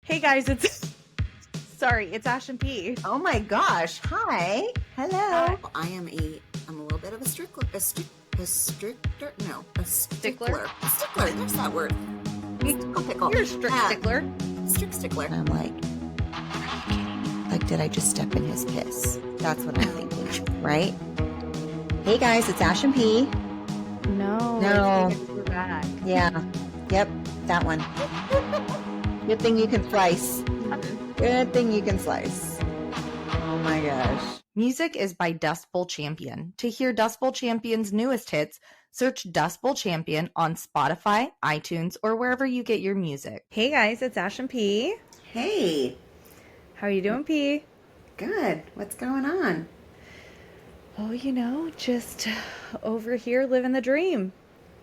Hey guys, it's Ash and P. Oh my gosh. Hi. Hi. Hello. I'm a little bit of a stickler. A stricter? No, a Stickler? stickler. A stickler. There's that word. Pickle. You're a strict stickler. Strict stickler. I'm like, are you kidding me? Like, did I just step in his piss? That's what I'm thinking, right? Hey guys, it's Ash and P. No. No. We're back. Yeah. Yep. That one. Good thing you can slice. Good thing you can slice. Oh my gosh. Music is by Dust Bowl Champion. To hear Dust Bowl Champion's newest hits, search Dust Bowl Champion on Spotify, iTunes, or wherever you get your music. Hey guys, it's Ash and P. Hey. How are you doing, P? Good. What's going on? Oh, just over here living the dream.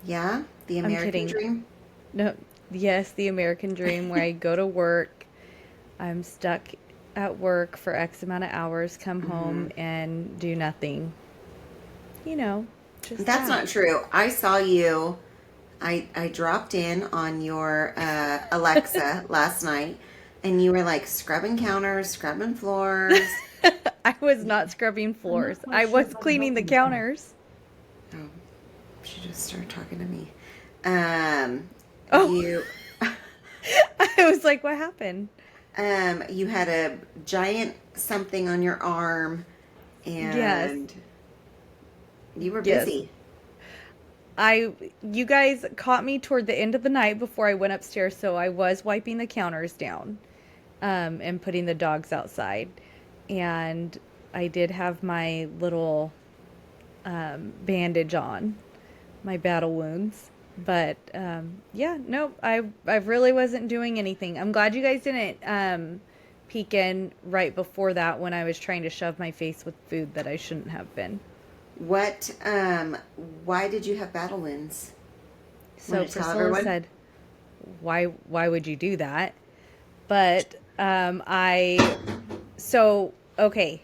Yeah, the American kidding. dream. No, yes, the American dream where I go to work, I'm stuck at work for X amount of hours, come home and do nothing. Just That's that. not true. I saw you. I dropped in on your Alexa last night, and you were like scrubbing counters, scrubbing floors. I was not scrubbing floors. quite I sure was what I'm cleaning the hoping for. counters. Oh, she just started talking to me. Um, Oh. you I was like, what happened? you had a giant something on your arm, and you were Yes. busy. You guys caught me toward the end of the night before I went upstairs, so I was wiping the counters down, and putting the dogs outside. And I did have my little bandage on, my battle wounds. But yeah, nope, I really wasn't doing anything. I'm glad you guys didn't peek in right before that when I was trying to shove my face with food that I shouldn't have been. What? Why did you have battle wounds? So Want to tell Priscilla everyone? said, why would you do that? But okay,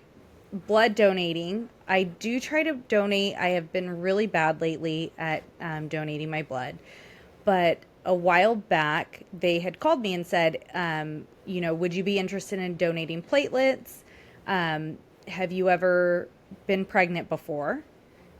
blood donating. I do try to donate. I have been really bad lately at donating my blood. But a while back, they had called me and said, would you be interested in donating platelets? Have you ever been pregnant before?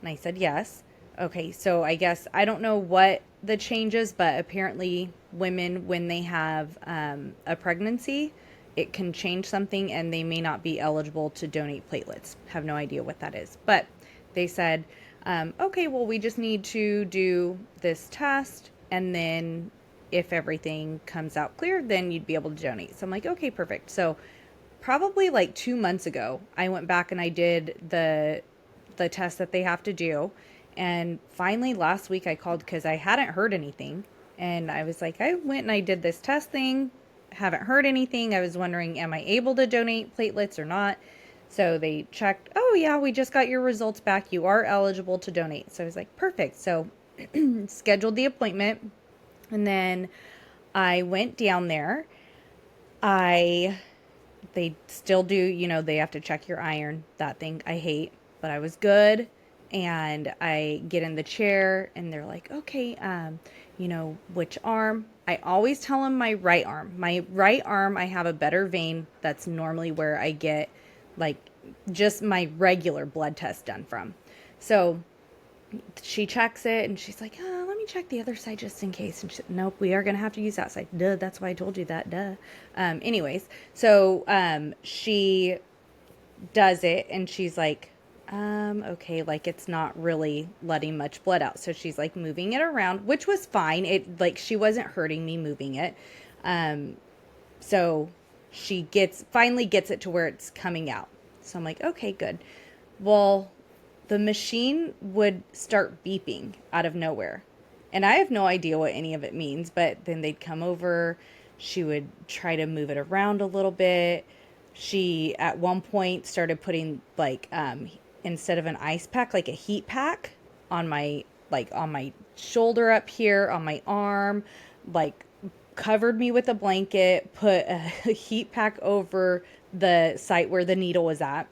And I said, yes. Okay, so I guess I don't know what the change is, but apparently women, when they have a pregnancy, it can change something and they may not be eligible to donate platelets. Have no idea what that is. But they said, okay, well, we just need to do this test. And then if everything comes out clear, then you'd be able to donate. So I'm like, okay, perfect. So probably like 2 months ago, I went back and I did the test that they have to do. And finally last week I called because I hadn't heard anything. And I was like, I went and I did this test thing, haven't heard anything. I was wondering, am I able to donate platelets or not? So they checked, oh yeah, we just got your results back. You are eligible to donate. So I was like, perfect. So scheduled the appointment. And then I went down there. They still do, they have to check your iron. That thing I hate, but I was good. And I get in the chair and they're like, okay, which arm? I always tell them my right arm. My right arm, I have a better vein. That's normally where I get like just my regular blood test done from. So she checks it and she's like, let me check the other side just in case. And she said, nope, we are going to have to use that side. Duh, that's why I told you that. Duh. Anyways, so she does it and she's like, okay, like it's not really letting much blood out. So she's like moving it around, which was fine. It like she wasn't hurting me moving it. So she finally gets it to where it's coming out. So I'm like, okay, good. Well, the machine would start beeping out of nowhere. And I have no idea what any of it means, but then they'd come over. She would try to move it around a little bit. She, at one point, started putting, like, instead of an ice pack, like a heat pack on my shoulder up here, on my arm, like, covered me with a blanket, put a heat pack over the site where the needle was at.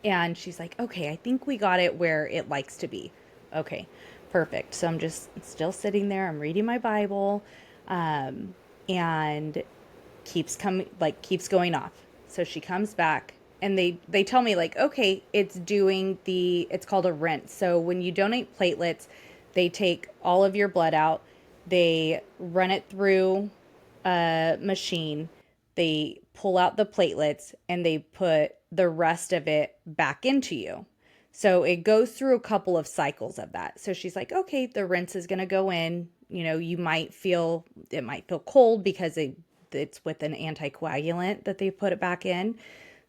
And she's like, okay, I think we got it where it likes to be. Okay, perfect. So I'm just still sitting there. I'm reading my Bible. And keeps going off. So she comes back and they tell me like, okay, it's called a rinse. So when you donate platelets, they take all of your blood out, they run it through a machine, they pull out the platelets, and they put the rest of it back into you. So it goes through a couple of cycles of that. So she's like, okay, the rinse is going to go in. It might feel cold because it's with an anticoagulant that they put it back in.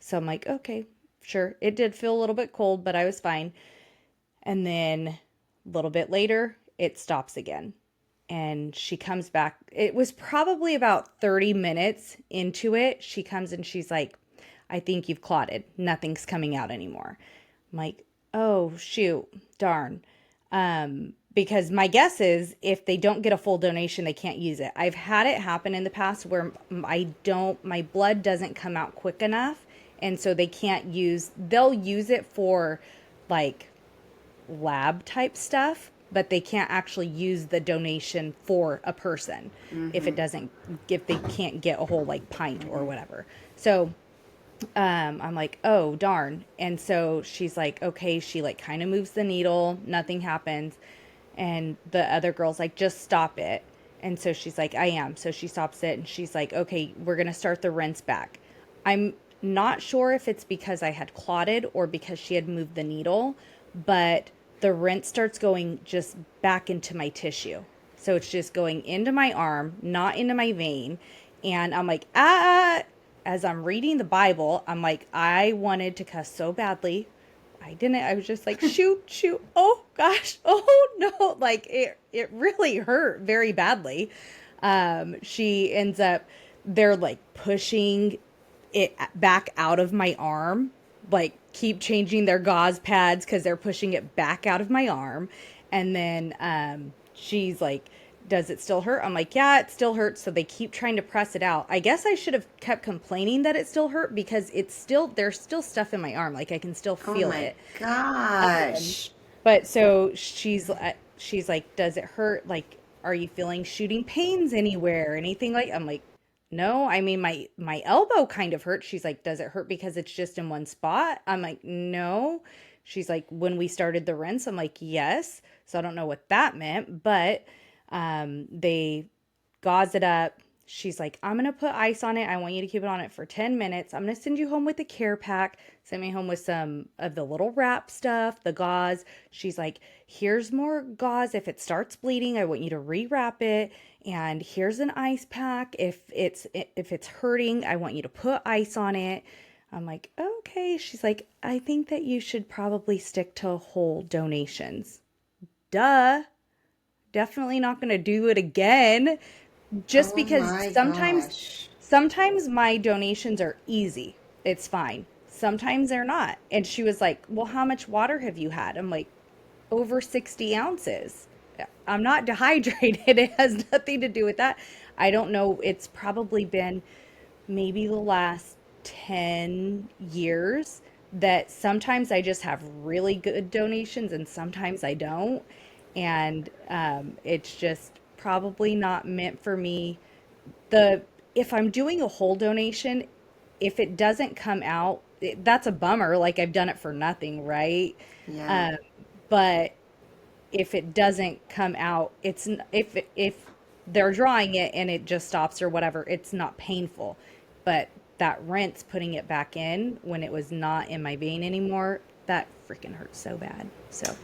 So I'm like, okay, sure. It did feel a little bit cold, but I was fine. And then a little bit later, it stops again. And she comes back. It was probably about 30 minutes into it. She comes and she's like, I think you've clotted. Nothing's coming out anymore. I'm like, oh, shoot, darn. Because my guess is if they don't get a full donation, they can't use it. I've had it happen in the past where my blood doesn't come out quick enough. And so they'll use it for like lab type stuff, but they can't actually use the donation for a person if they can't get a whole like pint or whatever. So I'm like, oh darn. And so she's like, okay, she like kind of moves the needle, nothing happens. And the other girl's like, just stop it. And so she's like, I am. So she stops it and she's like, okay, we're going to start the rinse back. I'm not sure if it's because I had clotted or because she had moved the needle, but the rinse starts going just back into my tissue. So it's just going into my arm, not into my vein. And I'm like, as I'm reading the Bible, I'm like, I wanted to cuss so badly. I didn't. I was just like, shoot, shoot. Oh gosh. Oh no. Like it really hurt very badly. She ends up, they're like pushing it back out of my arm, like keep changing their gauze pads because they're pushing it back out of my arm. And then she's like, does it still hurt? I'm like, yeah, it still hurts. So they keep trying to press it out. I guess I should have kept complaining that it still hurt because there's still stuff in my arm. Like I can still Oh feel my it. gosh. But so she's like, does it hurt? Like, are you feeling shooting pains anywhere? Anything like, I'm like, no, I mean, my elbow kind of hurts. She's like, does it hurt because it's just in one spot? I'm like, no. She's like, when we started the rinse, I'm like, yes. So I don't know what that meant, but they gauze it up. She's like, I'm going to put ice on it. I want you to keep it on it for 10 minutes. I'm going to send you home with a care pack. Send me home with some of the little wrap stuff, the gauze. She's like, here's more gauze. If it starts bleeding, I want you to rewrap it. And here's an ice pack. If it's hurting, I want you to put ice on it. I'm like, okay. She's like, I think that you should probably stick to whole donations. Duh. Definitely not going to do it again just Oh because my sometimes gosh. sometimes my donations are easy. It's fine. Sometimes they're not. And she was like, well, how much water have you had? I'm like, over 60 ounces. I'm not dehydrated. It has nothing to do with that. I don't know. It's probably been maybe the last 10 years that sometimes I just have really good donations and sometimes I don't. And it's just probably not meant for me. The If I'm doing a whole donation, if it doesn't come out, that's a bummer. Like I've done it for nothing, right? Yeah. Um, but if it doesn't come out, if they're drawing it and it just stops or whatever, it's not painful. But that rinse, putting it back in when it was not in my vein anymore, that freaking hurts so bad. So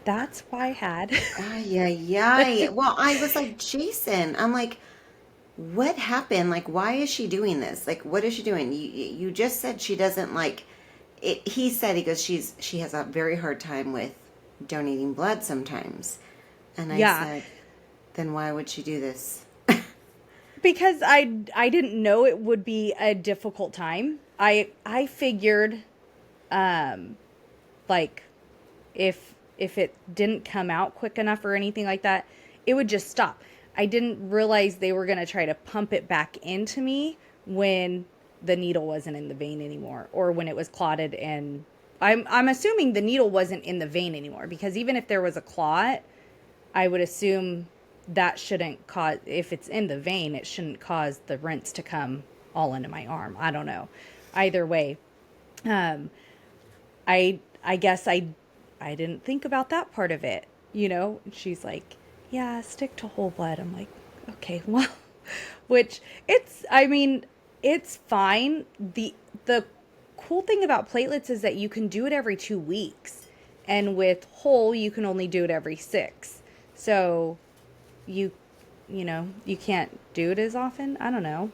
that's why I had. Ay, ay, ay. Well, I was like, Jason, I'm like, what happened? Like, why is she doing this? Like, what is she doing? You just said she doesn't like it. He said, he goes, she has a very hard time with donating blood sometimes. And I Yeah, said, then why would she do this? because I didn't know it would be a difficult time. I figured like if it didn't come out quick enough or anything like that, it would just stop. I didn't realize they were going to try to pump it back into me when the needle wasn't in the vein anymore or when it was clotted, and I'm assuming the needle wasn't in the vein anymore because even if there was a clot, I would assume that shouldn't cause, if it's in the vein, it shouldn't cause the rinse to come all into my arm. I don't know. Either way, um, I guess I didn't think about that part of it. She's like, yeah, stick to whole blood. I'm like, okay, well, which I mean, it's fine. The cool thing about platelets is that you can do it every 2 weeks, and with whole, you can only do it every 6. So you you can't do it as often. I don't know.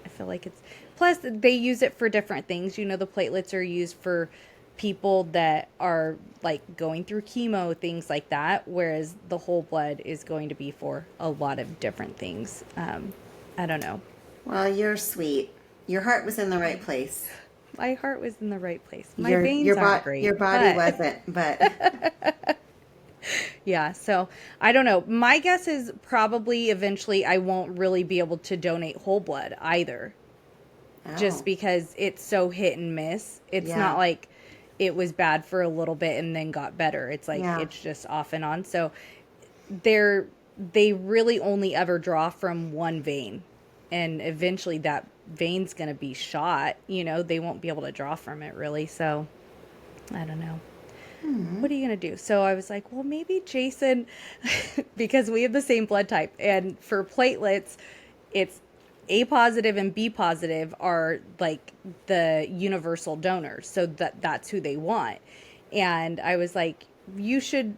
I feel like it's plus they use it for different things. The platelets are used for people that are like going through chemo, things like that, whereas the whole blood is going to be for a lot of different things. I don't know. Well, you're sweet. Your heart was in the right place. My heart was in the right place. My Your veins aren't your great, body but wasn't, but yeah, so I don't know. My guess is probably eventually I won't really be able to donate whole blood either, just oh, because it's so hit and miss. It's not yeah, like it was bad for a little bit and then got better. It's like yeah, it's just off and on. So they're they really only ever draw from one vein, and eventually that vein's going to be shot. They won't be able to draw from it really. So I don't know. What are you going to do? So I was like, well, maybe Jason, because we have the same blood type. And for platelets, it's A positive and B positive are like the universal donors. So that's who they want. And I was like, you should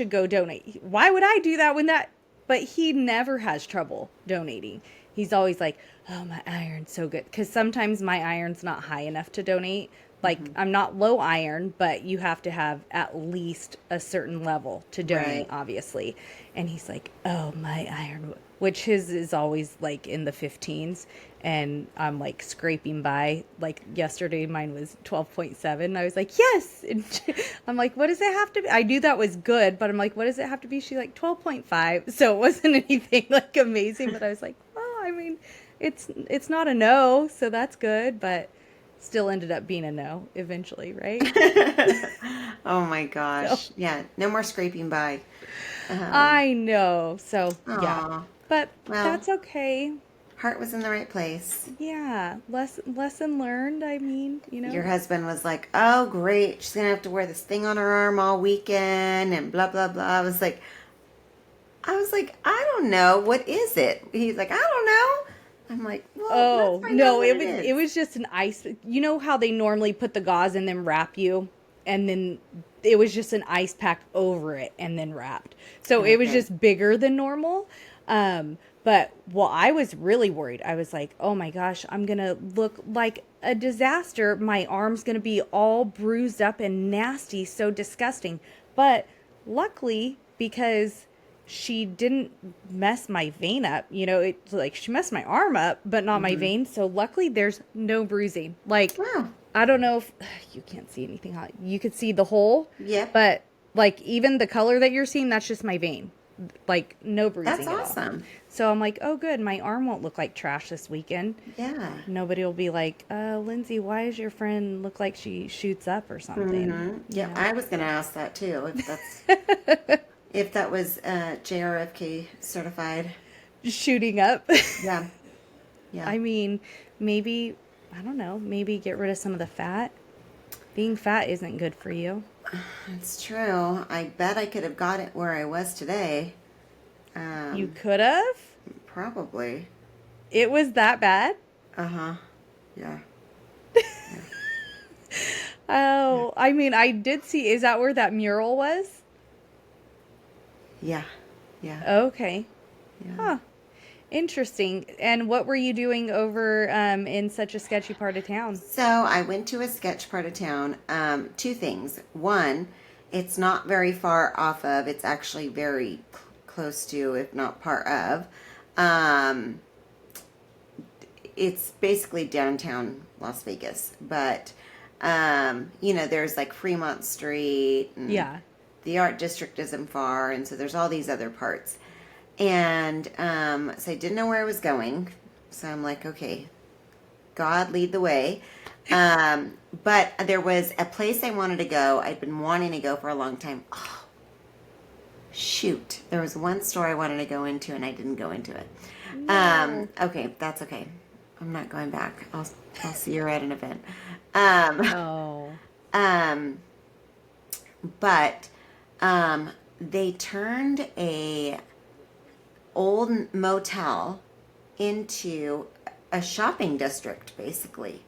go donate. Why would I do that when that, but he never has trouble donating. He's always like, oh, my iron's so good. Because sometimes my iron's not high enough to donate. Like, hmm, I'm not low iron, but you have to have at least a certain level to donate, right. obviously. And he's like, oh, my iron, which his is always like in the 15s. And I'm like scraping by. Like, yesterday, mine was 12.7. I was like, yes. And I'm like, what does it have to be? I knew that was good, but I'm like, what does it have to be? She's like, 12.5. So it wasn't anything like amazing, but I was like, well, I mean, it's not a no, so that's good, but still ended up being a no eventually, right? Oh my So gosh. Yeah, no more scraping by. Um, I know. So yeah, aw. but Well, that's okay. heart was in the right place. Yeah, lesson learned. I mean, Your husband was like, "Oh, great. She's going to have to wear this thing on her arm all weekend and blah blah blah." I was like, "I don't know. What is it?" He's like, "I don't know." I'm like, "Well, let's Oh find out no, what it it was it is." was just an ice. You know how they normally put the gauze and then wrap you, and then it was just an ice pack over it and then wrapped. So it was Okay. just bigger than normal. But well, I was really worried. I was like, oh my gosh, I'm gonna look like a disaster. My arm's gonna be all bruised up and nasty, so disgusting. But luckily, because she didn't mess my vein up. It's like she messed my arm up, but not my Mm-hmm. vein. So luckily, there's no bruising. Like, Wow. I don't know if you can't see anything. You could see the hole, Yep. but like even the color that you're seeing, that's just my vein. Like no That's bruising at all. awesome. So I'm like, oh, good. My arm won't look like trash this weekend. Yeah. Nobody will be like, Lindsay, why does your friend look like she shoots up or something? Mm-hmm. You Yeah, know? I was going to ask that too. If that was JRFK certified. Shooting up. Yeah. Yeah. I mean, maybe, I don't know, maybe get rid of some of the fat. Being fat isn't good for you. It's true. I bet I could have got it where I was today. You Um, could have? Probably. It was that bad? Uh-huh. Yeah. Yeah. Oh, I mean, I did see, is that where that mural was? Yeah. Yeah. Okay. Yeah. Huh. Interesting. And what were you doing over in such a sketchy part of town? So I went to a sketch part of town. Two things. One, it's not very far off of, it's actually very close to, if not part of. Um, it's basically downtown Las Vegas, but there's like Fremont Street and Yeah. the art district isn't far, and so there's all these other parts. And so I didn't know where I was going, so I'm like, okay, God lead the way. But there was a place I wanted to go. I'd been wanting to go for a long time. Oh, shoot, there was one store I wanted to go into, and I didn't go into it. No. Okay, that's okay. I'm not going back. I'll see her at an event. Um, Oh, um, but they turned a old motel into a shopping district, basically.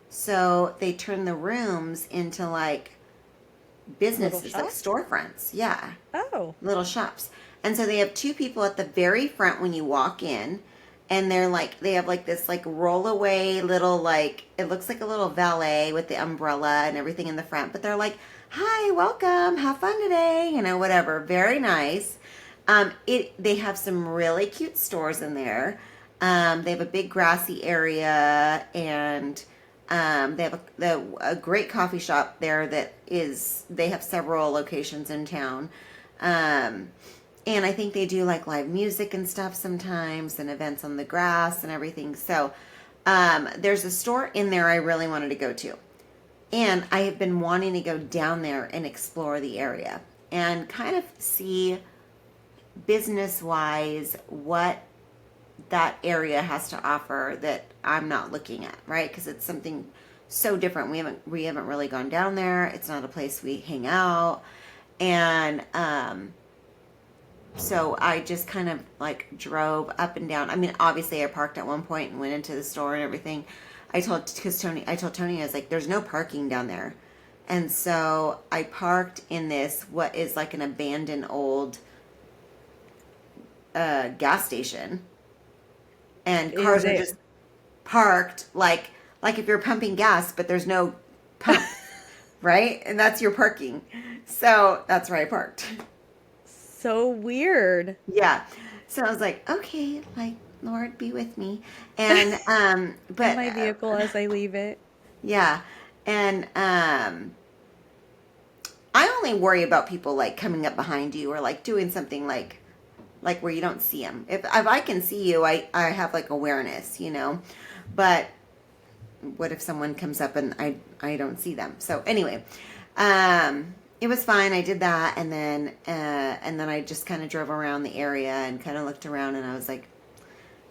So they turned the rooms into like little businesses, like shops? storefronts. Yeah, Oh, little shops. And so they have two people at the very front when you walk in, and they're like they have like this like rollaway little like it looks like a little valet with the umbrella and everything in the front, but they're like, "Hi, welcome, have fun today," whatever. Very nice. It they have some really cute stores in there. They have a big grassy area and they have a great coffee shop there that is, they have several locations in town. Um, and I think they do like live music and stuff sometimes and events on the grass and everything. So there's a store in there I really wanted to go to. And I have been wanting to go down there and explore the area and kind of see business wise what that area has to offer that I'm not looking at, right? Because it's something so different. We haven't really gone down there. It's not a place we hang out, and so I just kind of like drove up and down. I mean, obviously I parked at one point and went into the store and everything. I told Tony, I was like, "There's no parking down there," and so I parked in this what is like an abandoned old gas station, and is cars are it? just parked like if you're pumping gas but there's no pump, right? And that's your parking. So that's where I parked. So weird. Yeah. So I was like, okay, like Lord be with me. And In but my vehicle as I leave it. yeah. And I only worry about people like coming up behind you or like doing something like where you don't see them. If I can see you, I have like awareness. But what if someone comes up and I don't see them? So anyway, it was fine. I did that, and then I just kind of drove around the area and kind of looked around, and I was like,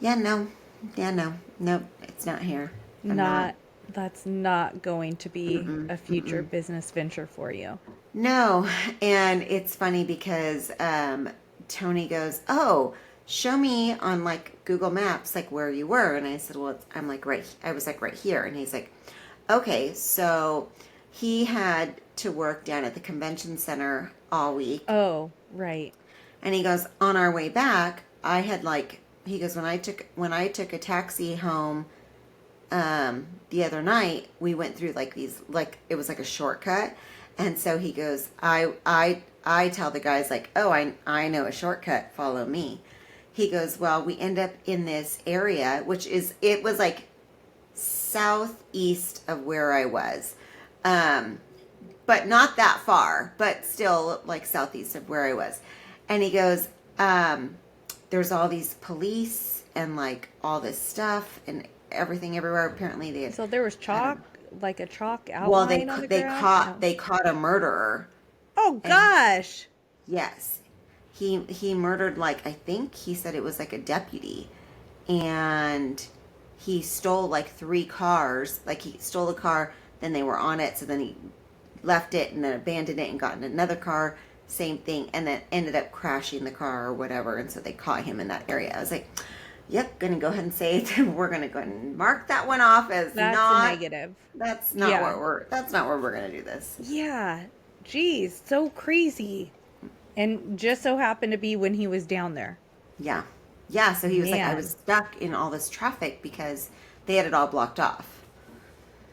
yeah, no, yeah, no, nope, it's not here. I'm not. Not, that's not going to be Mm-mm, a future mm-mm. business venture for you. No, and it's funny because Tony goes, "Oh, show me on like Google Maps like where you were," and I said, "Well, I'm like right." I was like right here, and he's like, "Okay." So he had to work down at the convention center all week, Oh, right. and he goes, "On our way back, I had like." He goes, when I took a taxi home the other night, we went through like these, like it was like a shortcut, and so he goes, I tell the guys like, oh, I know a shortcut, follow me. He goes, well, we end up in this area, which is, it was like southeast of where I was, um, but not that far, but still like southeast of where I was. And he goes, there's all these police and like all this stuff and everything everywhere. Apparently they, So there was I don't chalk, know. like a chalk Well, outline on the they ground? caught No. they caught a murderer, Oh and gosh. yes, he murdered like I think he said it was like a deputy, and he stole like three cars. Like he stole a car, then they were on it, so then he left it and then abandoned it and got in another car, same thing, and then ended up crashing the car or whatever. And so they caught him in that area. I was like, yep, gonna go ahead and say it. We're gonna go ahead and mark that one off as That's a not. negative. Yeah. That's not where we're gonna do this. Yeah. Geez, so crazy. And just so happened to be when he was down there. Yeah. Yeah, so he was like, I was Man. stuck in all this traffic because they had it all blocked off.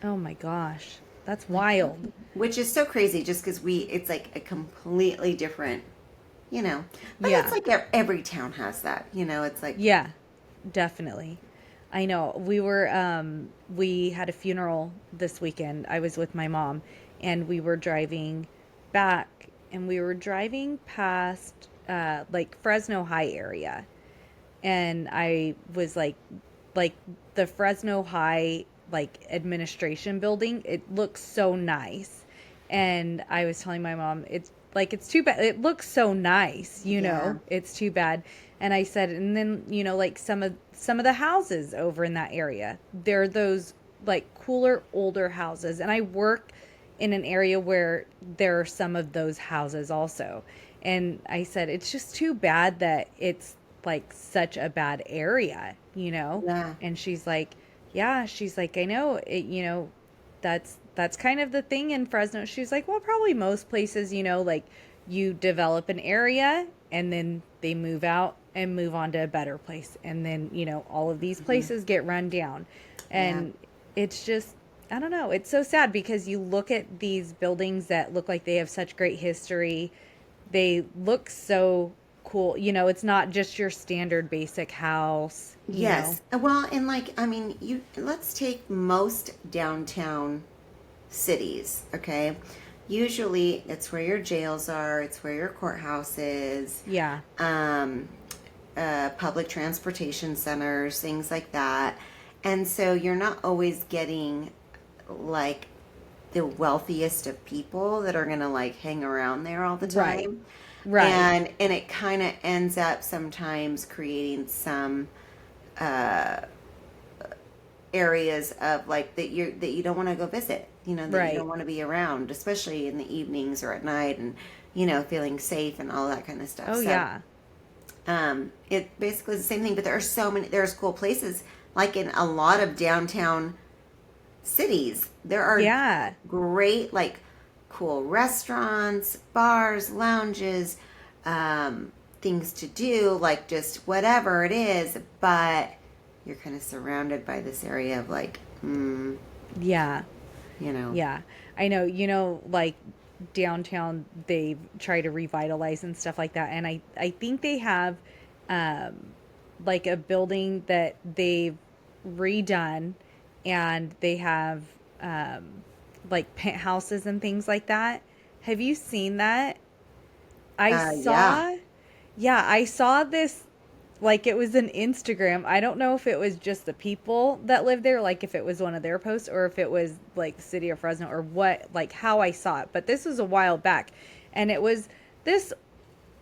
Oh my gosh. That's wild. Which is so crazy just because it's like a completely different, you know. But it's Yeah. like every town has that, it's like, Yeah. Definitely. I know. We had a funeral this weekend. I was with my mom and we were driving back and we were driving past like Fresno High area. And I was like the Fresno High like administration building, it looks so nice. And I was telling my mom, like, it's too bad. It looks so nice, Yeah. it's too bad. And I said, and then, like some of the houses over in that area, they're those like cooler, older houses. And I work in an area where there are some of those houses also. And I said, it's just too bad that it's like such a bad area. Yeah. And she's like, yeah, she's like, I know it, that's kind of the thing in Fresno. She's like, well, probably most places, like you develop an area and then they move out and move on to a better place. And then, all of these Hmm. places get run down. Yeah. And it's just, I don't know. It's so sad because you look at these buildings that look like they have such great history. They look so cool. It's not just your standard basic house. Yes. Well, and like, I mean, let's take most downtown cities, okay? Usually it's where your jails are, it's where your courthouse is, Yeah. um, public transportation centers, things like that. And so you're not always getting like the wealthiest of people that are going to like hang around there all the Right. time. Right. And it kind of ends up sometimes creating some uh, areas of like that you don't want to go visit, that you don't Right. want to be around, especially in the evenings or at night, and feeling safe and all that kind of stuff. Oh, So yeah. it basically is the same thing, but there's cool places like in a lot of downtown cities. There are Yeah. great like cool restaurants, bars, lounges, things to do, like just whatever it is, but you're kind of surrounded by this area of like, Yeah. you know, Yeah. I know, like downtown, they try to revitalize and stuff like that. And I think they have um, like a building that they've redone and they have um, like penthouses and things like that. Have you seen that? I yeah. saw, yeah, I saw this like it was an Instagram. I don't know if it was just the people that live there, like if it was one of their posts or if it was like the city of Fresno or what, like how I saw it. But this was a while back and it was this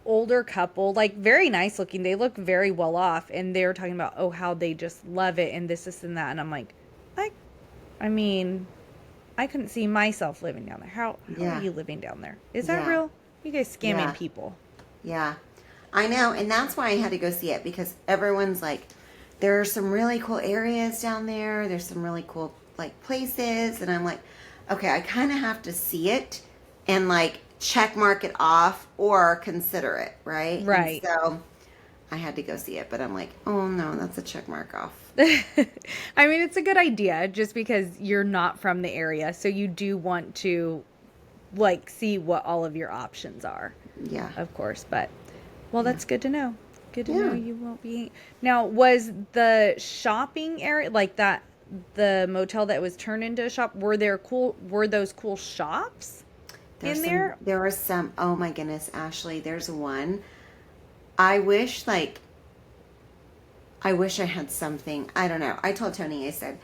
older couple, like very nice looking. They look very well off and they were talking about, oh, how they just love it and this and that. And I'm like, I, I mean, I couldn't see myself living down there. How are Yeah. you living down there? Is that Yeah. real? You guys scamming Yeah. people. Yeah. I know, and that's why I had to go see it, because everyone's like, there are some really cool areas down there. There's some really cool like places, and I'm like, okay, I kind of have to see it and like check mark it off or consider it, right? And Right. so I had to go see it, but I'm like, oh no, that's a check mark off. I mean, it's a good idea just because you're not from the area. So you do want to like see what all of your options are, Yeah. of course. But, well, Yeah. that's good to know. Good to know Yeah. you won't be. Now, was the shopping area like that, the motel that was turned into a shop, were those cool shops in there? There were some, oh my goodness, Ashley, there's one. I wish like I wish I had something. I don't know. I told Tony, I said,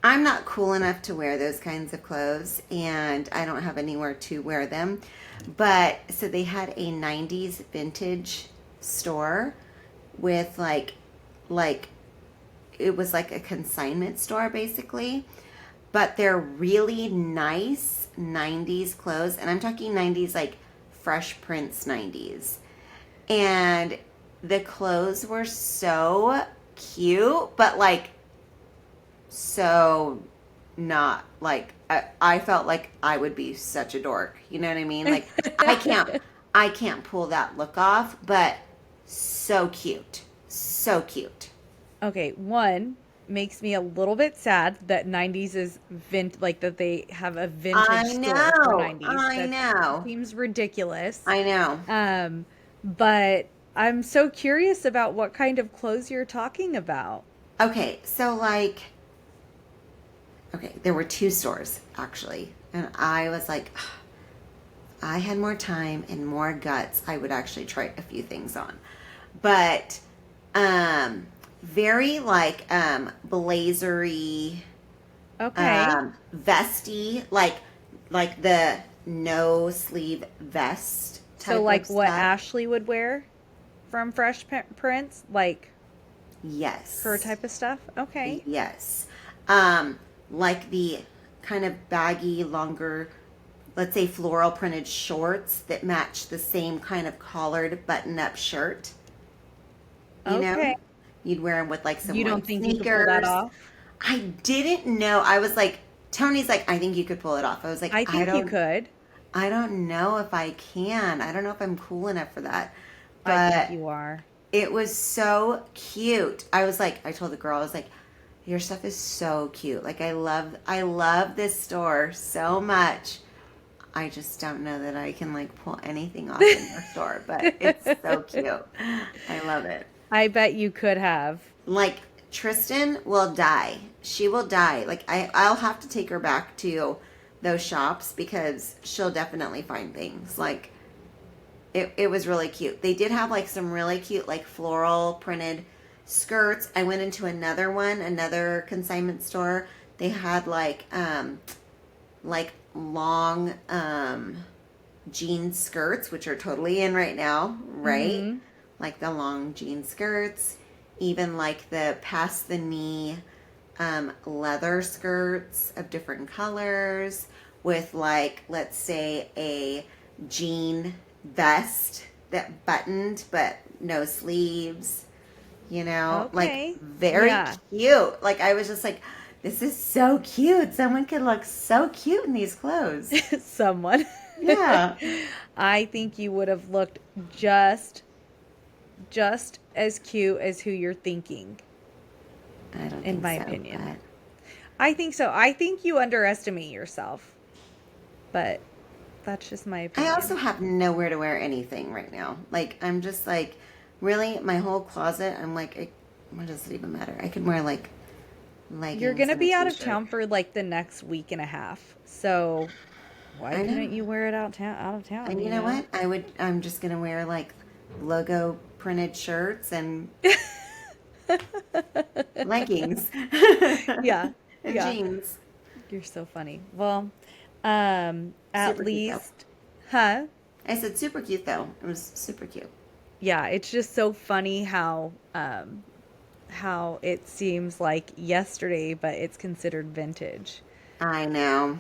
I'm not cool enough to wear those kinds of clothes, and I don't have anywhere to wear them. But so they had a 90s vintage store with like it was like a consignment store basically, but they're really nice 90s clothes, and I'm talking 90s like Fresh Prince 90s. And the clothes were so cute, but like so not like I felt like I would be such a dork. You know what I mean? Like I can't pull that look off, but so cute. So cute. Okay, one makes me a little bit sad that 90s is like that they have a vintage I store for know. 90s. I That know. seems ridiculous. I know. Um, but I'm so curious about what kind of clothes you're talking about. Okay, so like okay, there were two stores actually. And I was like, I had more time and more guts, I would actually try a few things on. But very like blazery, Okay. vesty, like the no sleeve vest So type of like what stuff. Ashley would wear from Fresh Prince, like her Yes. type of stuff. Okay. Yes. Um, like the kind of baggy, longer, let's say floral printed shorts that match the same kind of collared button up shirt, you Okay. know? You'd wear them with like some You don't white think you could pull that sneakers. off? I didn't know. I was like, Tony's like, I think you could pull it off. I was like, I think you could. I don't know if I can. I don't know if I'm cool enough for that. I think But you are. it was so cute. I was like, I told the girl, I was like, your stuff is so cute. Like I love this store so much. I just don't know that I can like pull anything off in your store, but it's so cute. I love it. I bet you could have. Like Tristan will die. She will die. Like I'll have to take her back to those shops because she'll definitely find things. Like it was really cute. They did have like some really cute like floral printed skirts. I went into another one, another consignment store. They had like long jean skirts, which are totally in right now, right? Mm-hmm. Like the long jean skirts, even like the past the knee leather skirts of different colors with like, let's say, a jean vest that buttoned but no sleeves, like Okay. very Yeah. cute. Like I was just like, this is so cute. Someone could look so cute in these clothes. Someone. Yeah. I think you would have looked just just as cute as who you're thinking, I don't in think my so, opinion. but I think so. I think you underestimate yourself, but that's just my I also opinion. have nowhere to wear anything right now. Like I'm just like, really, my whole closet. I'm like, what does it even matter? I can wear like You're leggings gonna and a be out of t-shirt. town for like the next week and a half, so why I know. couldn't you wear it out of And town? you You know know? what? I'm just gonna wear like logo printed shirts and leggings Yeah, and yeah. jeans. You're so funny. Well, at Super cute though. least, huh? I said super cute though. It was super cute. Yeah, it's just so funny how it seems like yesterday, but it's considered vintage. I know.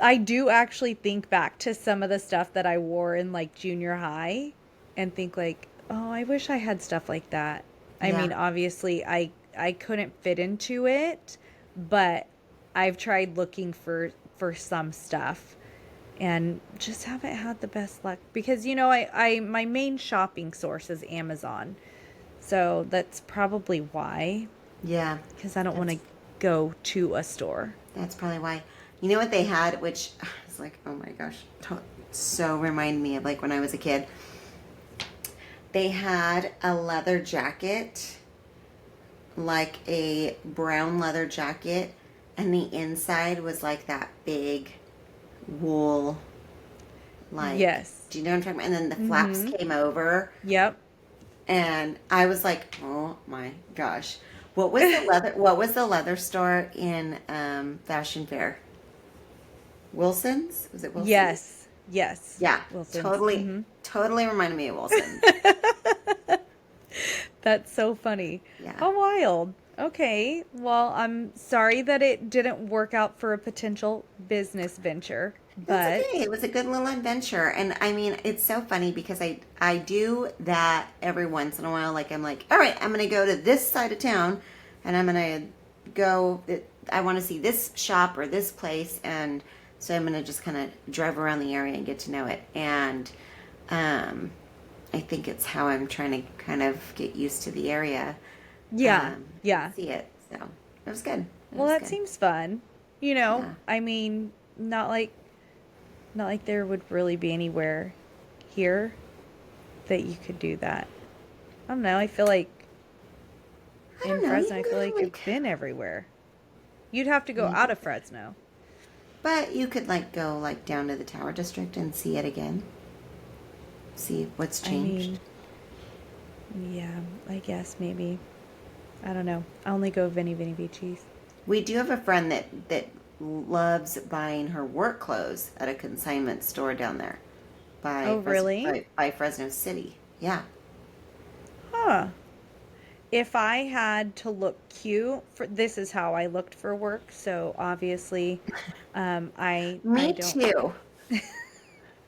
I do actually think back to some of the stuff that I wore in like junior high and think like, "Oh, I wish I had stuff like that." I Yeah. mean, obviously I couldn't fit into it, but I've tried looking for some stuff and just haven't had the best luck because I my main shopping source is Amazon. So that's probably why, Yeah. because I don't want That's to go to a store. that's probably why. You know what they had, which is like, oh my gosh, so remind me of like when I was a kid. They had a leather jacket, like a brown leather jacket, and the inside was like that big wool, like, Yes. do you know what I'm talking about? And then the flaps Mm-hmm. came over, Yep. and I was like, oh my gosh. What was the leather? What was the leather store in Fashion Fair? Wilson's? Was it Wilson's? Yes. Yes. Yeah, Wilson's. totally, Mm-hmm. totally reminded me of Wilson's. That's so funny. Yeah, How wild. Okay. Well, I'm sorry that it didn't work out for a potential business venture, that's okay. but It was a good little adventure, and I mean, it's so funny because I do that every once in a while. Like I'm like, all right, I'm gonna go to this side of town, and I'm gonna go. I want to see this shop or this place, and so I'm gonna just kind of drive around the area and get to know it. And um, I think it's how I'm trying to kind of get used to the area, yeah. and Yeah. see it. So it was good. It Well, was that good. seems fun. Yeah. I mean, not like there would really be anywhere here that you could do that. I don't know. I feel like I in don't know. You Fresno, I can feel go like to it's like been everywhere. You'd have to go maybe, out of Fresno. but you could like go like down to the Tower District and see it again. See what's I changed. mean, yeah, I guess maybe. I don't know. I only go Vinny Vinny Beachies. We do have a friend that loves buying her work clothes at a consignment store down there. Oh, really? By Fresno City. Yeah. Huh. If I had to look cute for this is how I looked for work, so obviously I Me don't too.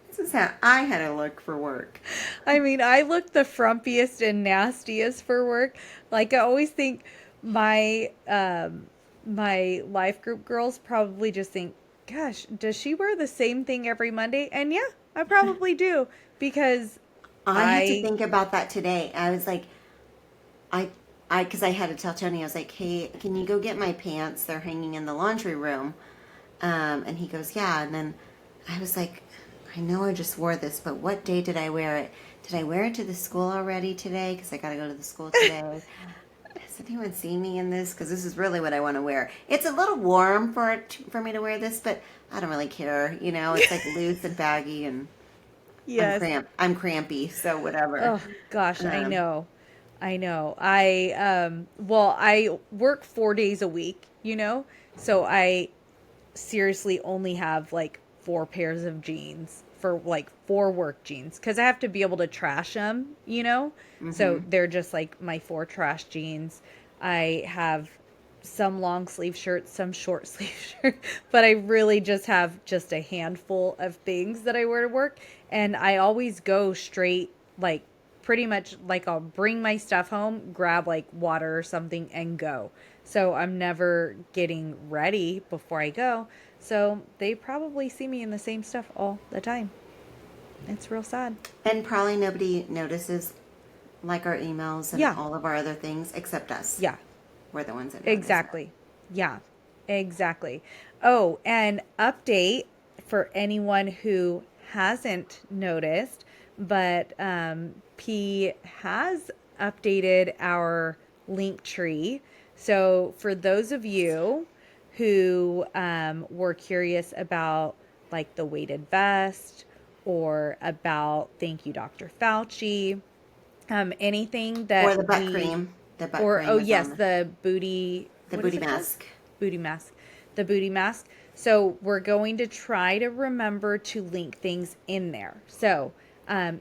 This is how I had to look for work. I mean, I look the frumpiest and nastiest for work. Like I always think my my life group girls probably just think, "Gosh, does she wear the same thing every Monday?" And yeah, I probably do because I had to I think about that today. I was like, I, because I had to tell Tony, I was like, hey, can you go get my pants? They're hanging in the laundry room. And he goes, yeah. And then I was like, I know I just wore this, but what day did I wear it? Did I wear it to the school already today? Because I got to go to the school today. Has anyone seen me in this? Because this is really what I want to wear. It's a little warm for me to wear this, but I don't really care. You know, it's like loose and baggy, and yes. I'm crampy, so whatever. Oh gosh, I Um, know. I know. I work 4 days a week, you know? So I seriously only have like 4 pairs of jeans for like 4 work jeans because I have to be able to trash them, you know? So hmm they're just like my 4 trash jeans. I have some long sleeve shirts, some short sleeve shirts, but I really just have just a handful of things that I wear to work. And I always go straight, like pretty much like I'll bring my stuff home, grab like water or something, and go. So I'm never getting ready before I go. So they probably see me in the same stuff all the time. It's real sad. And probably nobody notices like our emails and Yeah, all of our other things except us. yeah, We're the ones that notice it. exactly. Yeah, exactly. Oh, and update for anyone who hasn't noticed, but P has updated our link tree. So for those of you who were curious about like the weighted vest or about thank you, Dr. Fauci, anything Or that the butt we cream. The butt or oh cream is yes, on the booty, the what is booty it called? mask. Booty mask. The booty mask. So we're going to try to remember to link things in there. So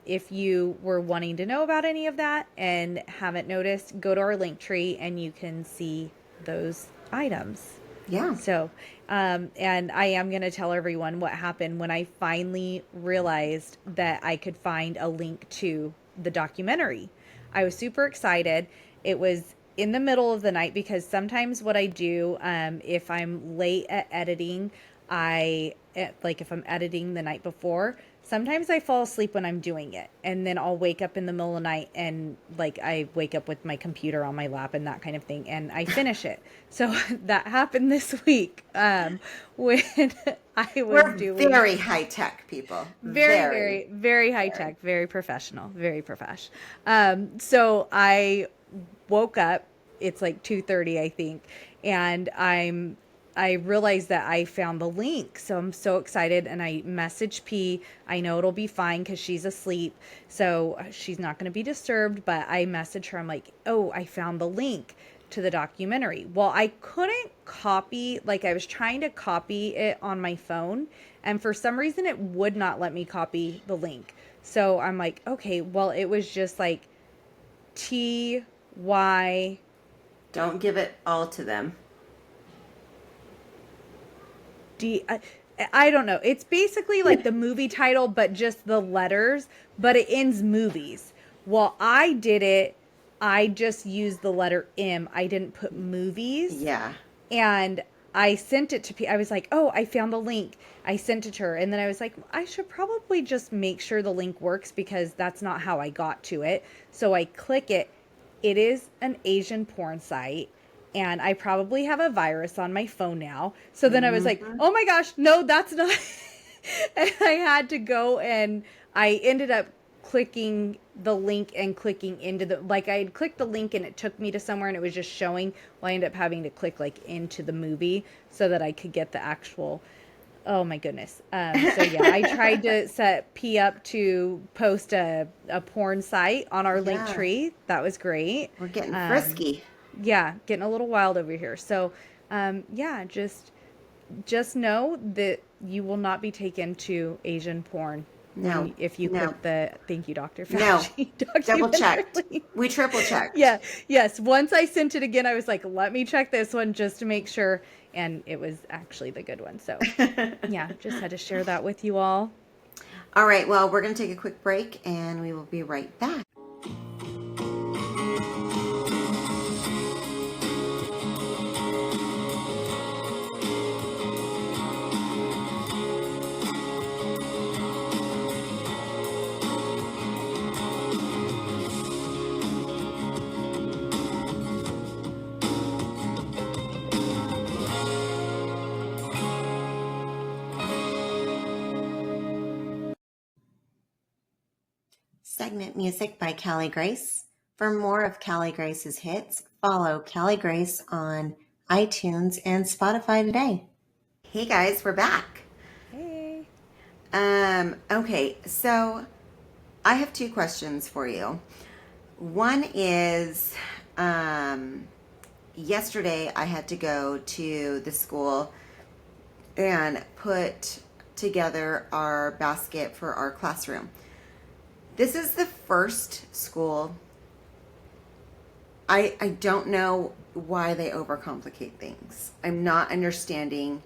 if you were wanting to know about any of that and haven't noticed, go to our link tree and you can see those items. Yeah. So, and I am going to tell everyone what happened when I finally realized that I could find a link to the documentary. I was super excited. It was in the middle of the night because sometimes what I do, if I'm late at editing, like if I'm editing the night before, sometimes I fall asleep when I'm doing it. And then I'll wake up in the middle of the night and like I wake up with my computer on my lap and that kind of thing and I finish it. So that happened this week when I was We're doing very high tech people. very, Very, very, very high very. tech, very professional, very profesh. So I woke up. It's like 2:30, I think, and I realized that I found the link. So I'm so excited, and I message P. I know it'll be fine because she's asleep, so she's not going to be disturbed. But I message her. I'm like, oh, I found the link to the documentary. Well, I couldn't copy, like I was trying to copy it on my phone, and for some reason it would not let me copy the link. So I'm like, okay, well, it was just like TY. Don't give it all to them. I don't know. It's basically like the movie title, but just the letters, but it ends movies. Well, I did it. I just used the letter M. I didn't put movies. Yeah. And I sent it to I was like, oh, I found the link. I sent it to her. And then I was like, I should probably just make sure the link works because that's not how I got to it. So I click it. It is an Asian porn site. And I probably have a virus on my phone now. So then I was like, hmm oh my gosh, no, that's not. And I had to go and I ended up clicking the link and clicking into the like I had clicked the link and it took me to somewhere and it was just showing. Well, I ended up having to click like into the movie so that I could get the actual. Oh my goodness. So yeah, I tried to set P up to post a porn site on our link Yeah. tree. That was great. We're getting Um, frisky. yeah, getting a little wild over here. So yeah, just know that you will not be taken to Asian porn No, if you no, put the thank you, Dr. no. Fauci Double checked. documentary. We triple checked. Yeah, yes. Once I sent it again, I was like, let me check this one just to make sure. And it was actually the good one. So, yeah, just had to share that with you all. All right, well, we're going to take a quick break and we will be right back. Segment music by Callie Grace. For more of Callie Grace's hits, follow Callie Grace on iTunes and Spotify today. Hey guys, we're back. Hey. Okay, so I have two questions for you. One is, yesterday I had to go to the school and put together our basket for our classroom. This is the first school. I don't know why they overcomplicate things. I'm not understanding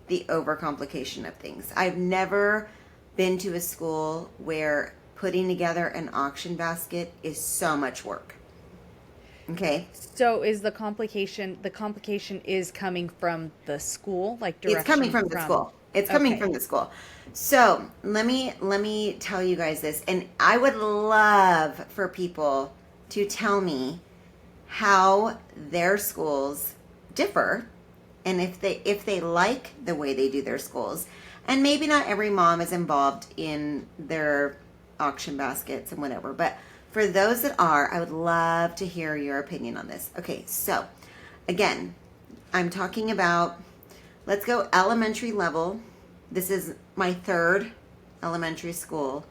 the overcomplication of things. I've never been to a school where putting together an auction basket is so much work. Okay? So is the complication is coming from the school, like It's coming direction from the from, school. It's coming okay. from the school. So let me tell you guys this, and I would love for people to tell me how their schools differ, and if they like the way they do their schools. And maybe not every mom is involved in their auction baskets and whatever, but for those that are, I would love to hear your opinion on this. Okay, so again, I'm talking about, let's go elementary level. This is my third elementary school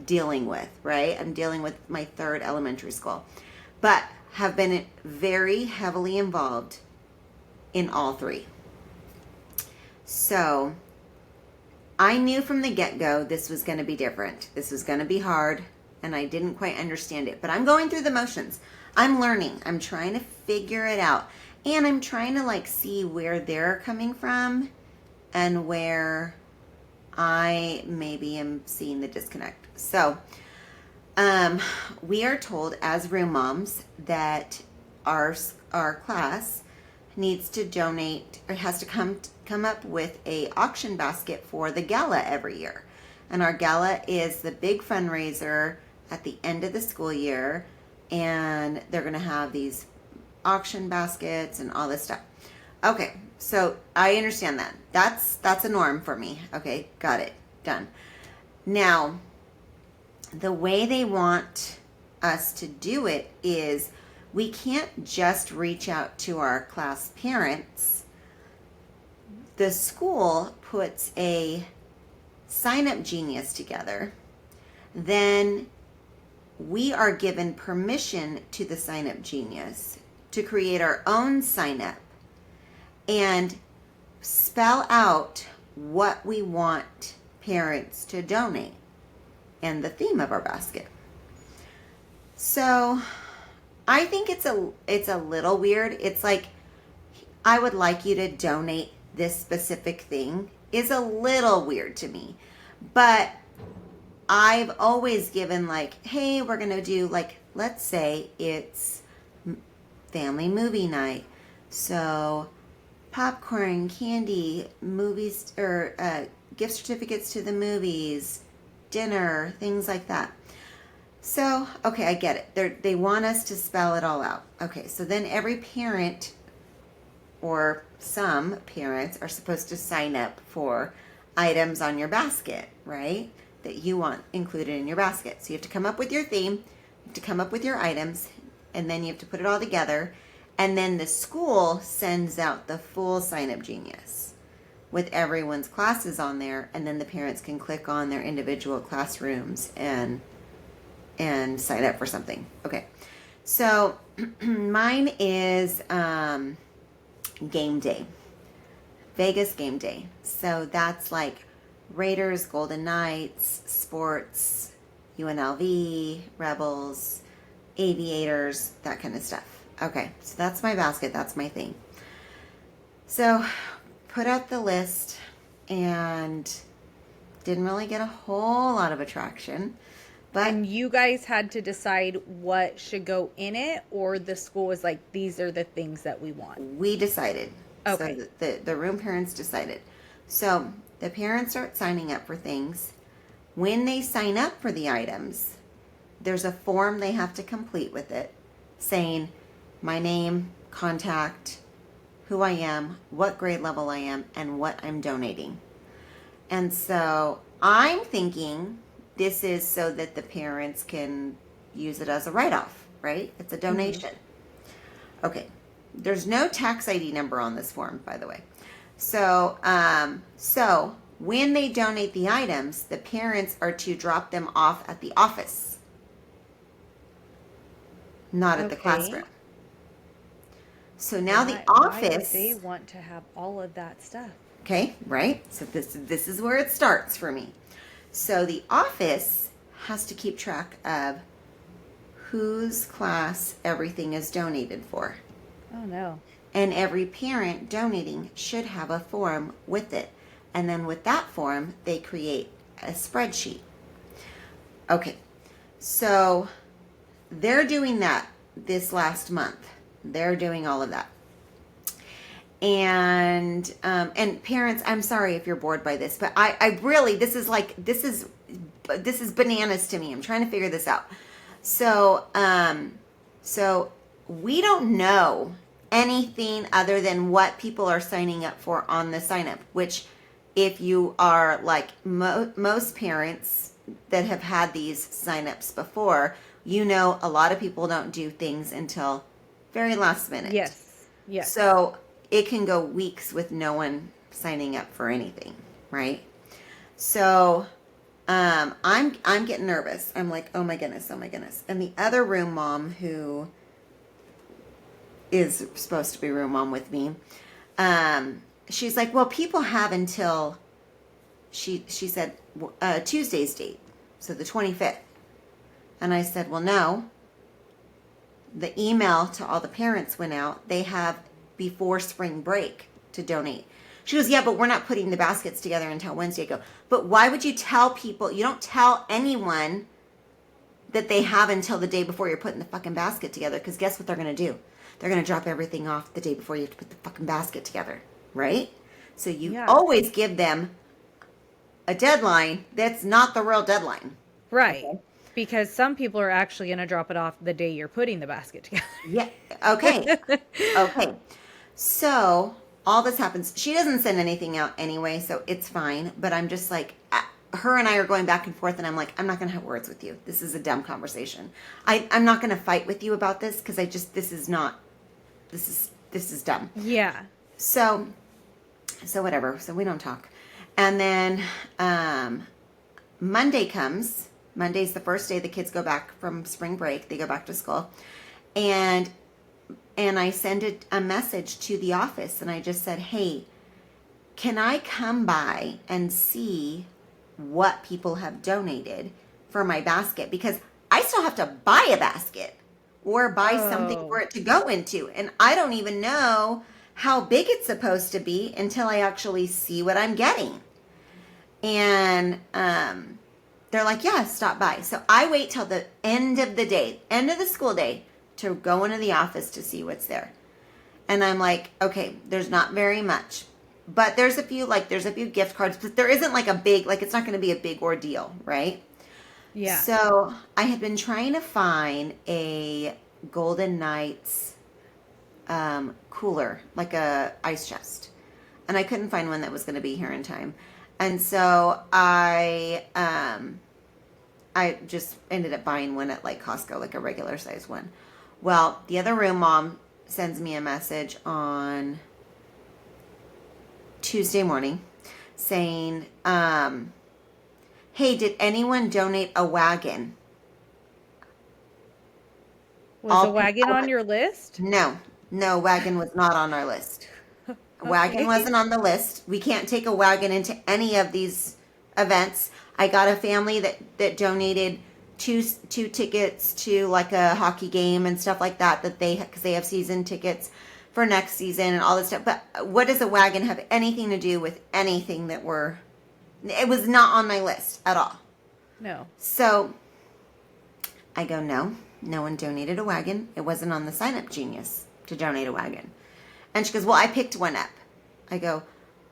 dealing with, right? I'm dealing with my third elementary school, but have been very heavily involved in all three. So I knew from the get-go this was going to be different. This was going to be hard, and I didn't quite understand it. But I'm going through the motions. I'm learning. I'm trying to figure it out. And I'm trying to see where they're coming from and where I maybe am seeing the disconnect. So we are told as room moms that our class needs to donate, or has to come up with a auction basket for the gala every year. And our gala is the big fundraiser at the end of the school year, and they're going to have these auction baskets and all this stuff. Okay, so I understand that. That's a norm for me. Okay, got it. Done. Now, the way they want us to do it is we can't just reach out to our class parents. The school puts a sign up genius together. Then we are given permission to the sign up genius to create our own sign up and spell out what we want parents to donate and the theme of our basket. So I think it's a little weird. It's like, I would like you to donate this specific thing is a little weird to me. But I've always given hey, we're going to do let's say it's family movie night. So popcorn, candy, movies, or gift certificates to the movies, dinner, things like that. So, okay, I get it. They want us to spell it all out. Okay, so then every parent, or some parents, are supposed to sign up for items on your basket, right? That you want included in your basket. So you have to come up with your theme, you have to come up with your items, and then you have to put it all together. And then the school sends out the full sign-up genius with everyone's classes on there, and then the parents can click on their individual classrooms and sign up for something. Okay, so mine is game day, Vegas game day. So that's Raiders, Golden Knights, Sports, UNLV, Rebels, Aviators, that kind of stuff. Okay, so that's my basket. That's my thing. So put out the list and didn't really get a whole lot of attraction. But And you guys had to decide what should go in it, or the school was like, these are the things that we want. we decided. So Okay. the room parents decided. So the parents start signing up for things. When they sign up for the items, there's a form they have to complete with it saying my name, contact, who I am, what grade level I am, and what I'm donating. And so I'm thinking this is so that the parents can use it as a write off, right? It's a Mm-hmm. donation. Okay. There's no tax ID number on this form, by the way. So when they donate the items, the parents are to drop them off at the office, not at the classroom. Okay. So now the Why would they office, want to have all of that stuff? okay, right? So this is where it starts for me. So the office has to keep track of whose class everything is donated for. Oh no. And every parent donating should have a form with it. And then with that form, they create a spreadsheet. Okay, so they're doing that this last month. They're doing all of that. And parents, I'm sorry if you're bored by this, but I really, this is bananas to me. I'm trying to figure this out. So we don't know anything other than what people are signing up for on the sign up, which if you are like most parents that have had these sign-ups before, you know a lot of people don't do things until very last minute. Yes. Yes. So it can go weeks with no one signing up for anything, right? So I'm getting nervous. I'm like, oh my goodness, oh my goodness. And the other room mom who is supposed to be room mom with me, she's like, well, people have until she said Tuesday's date, so the 25th. And I said, well, no. The email to all the parents went out. They have before spring break to donate. She goes, yeah, but we're not putting the baskets together until Wednesday. I go, but why would you tell people? You don't tell anyone that they have until the day before you're putting the fucking basket together, because guess what they're going to do? They're going to drop everything off the day before you have to put the fucking basket together, right? So you Yeah. always give them a deadline that's not the real deadline. Right. Okay. Because some people are actually going to drop it off the day you're putting the basket Yeah. Okay. together. Okay. So all this happens. She doesn't send anything out anyway, so it's fine. But I'm just like, her and I are going back and forth, and I'm like, I'm not going to have words with you. This is a dumb conversation. I'm not going to fight with you about this because this is not, this is dumb. Yeah. So whatever. So we don't talk. And then Monday comes. Monday's the first day the kids go back from spring break. They go back to school. And I send a message to the office, and I just said, hey, can I come by and see what people have donated for my basket? Because I still have to buy a basket or buy something for Oh. it to go into. And I don't even know how big it's supposed to be until I actually see what I'm getting. And they're like, yeah, stop by. So I wait till the end of the day, end of the school day, to go into the office to see what's there. And I'm like, okay, there's not very much. But there's a few gift cards, but there isn't like a big, like it's not going to be a big ordeal, right? Yeah. So I had been trying to find a Golden Knights cooler, like a ice chest. And I couldn't find one that was going to be here in time. And so I just ended up buying one at like Costco, like a regular size one. Well, the other room mom sends me a message on Tuesday morning saying, hey, did anyone donate a wagon? Was a All wagon people, on your list? no, wagon was not on our list. A wagon Okay. wasn't on the list. We can't take a wagon into any of these events. I got a family that donated two tickets to like a hockey game and stuff like that because they have season tickets for next season and all this stuff. But what does a wagon have anything to do with anything that we're? It was not on my list at all. No. So I go, no, no one donated a wagon. It wasn't on the sign up genius to donate a wagon. And she goes, well, I picked one up. I go,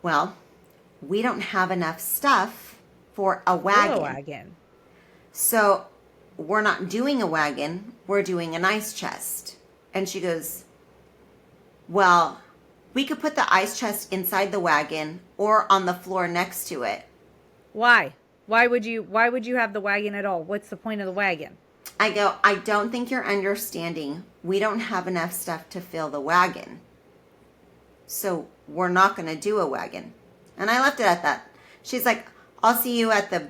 well, we don't have enough stuff for a wagon. A wagon. So we're not doing a wagon. We're doing an ice chest. And she goes, well, we could put the ice chest inside the wagon or on the floor next to it. Why? Why would you have the wagon at all? What's the point of the wagon? I go, I don't think you're understanding. We don't have enough stuff to fill the wagon. So we're not going to do a wagon. And I left it at that. She's like, I'll see you at the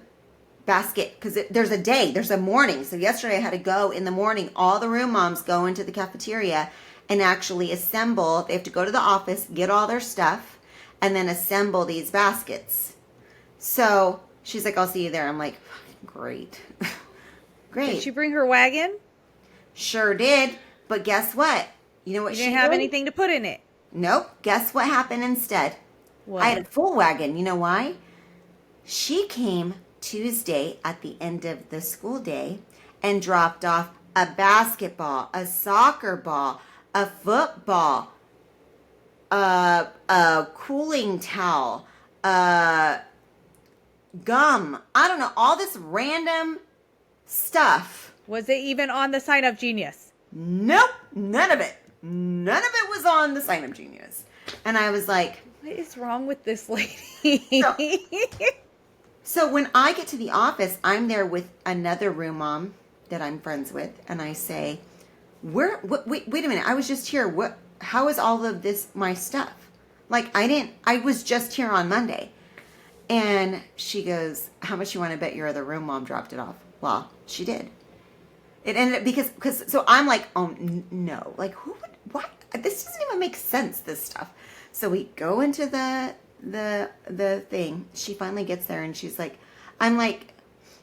basket. Because there's a morning. So yesterday I had to go in the morning. All the room moms go into the cafeteria and actually assemble. They have to go to the office, get all their stuff, and then assemble these baskets. So she's like, I'll see you there. I'm like, great. Great. Did she bring her wagon? Sure did. But guess what? You know what she didn't have anything to put in it. Nope. Guess what happened instead? What? I had a full wagon. You know why? She came Tuesday at the end of the school day and dropped off a basketball, a soccer ball, a football, a cooling towel, gum. I don't know. All this random stuff. Was it even on the sign up genius? Nope. None of it. None of it was on the sign up genius. And I was like, what is wrong with this lady? So when I get to the office, I'm there with another room mom that I'm friends with. And I say, wait a minute. I was just here. How is all of this my stuff? Like I was just here on Monday. And she goes, how much you want to bet your other room mom dropped it off? Well, she did. It ended up because so I'm like, oh no, like who would, what? This doesn't even make sense, this stuff. So we go into the thing. She finally gets there and she's like,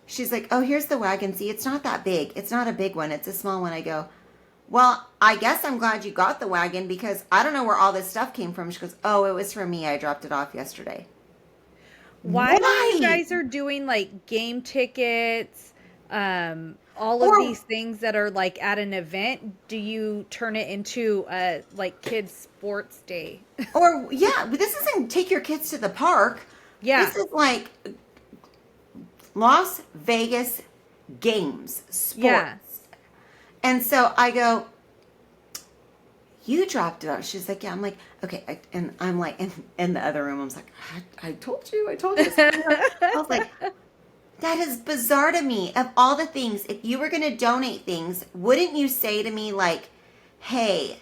she's like, oh, here's the wagon. See, it's not that big. It's not a big one. It's a small one. I go, well, I guess I'm glad you got the wagon because I don't know where all this stuff came from. She goes, oh, it was for me. I dropped it off yesterday. Why? When you guys are doing like game tickets, all of these things that are like at an event, do you turn it into a like kids sports day? Or yeah, but this isn't take your kids to the park. Yeah. This is like Las Vegas games, sports. Yeah. And so I go, you dropped it off. She's like, yeah. I'm like, okay. And I'm like, in the other room, I was like, I told you. I was like, that is bizarre to me. Of all the things, if you were going to donate things, wouldn't you say to me like, hey,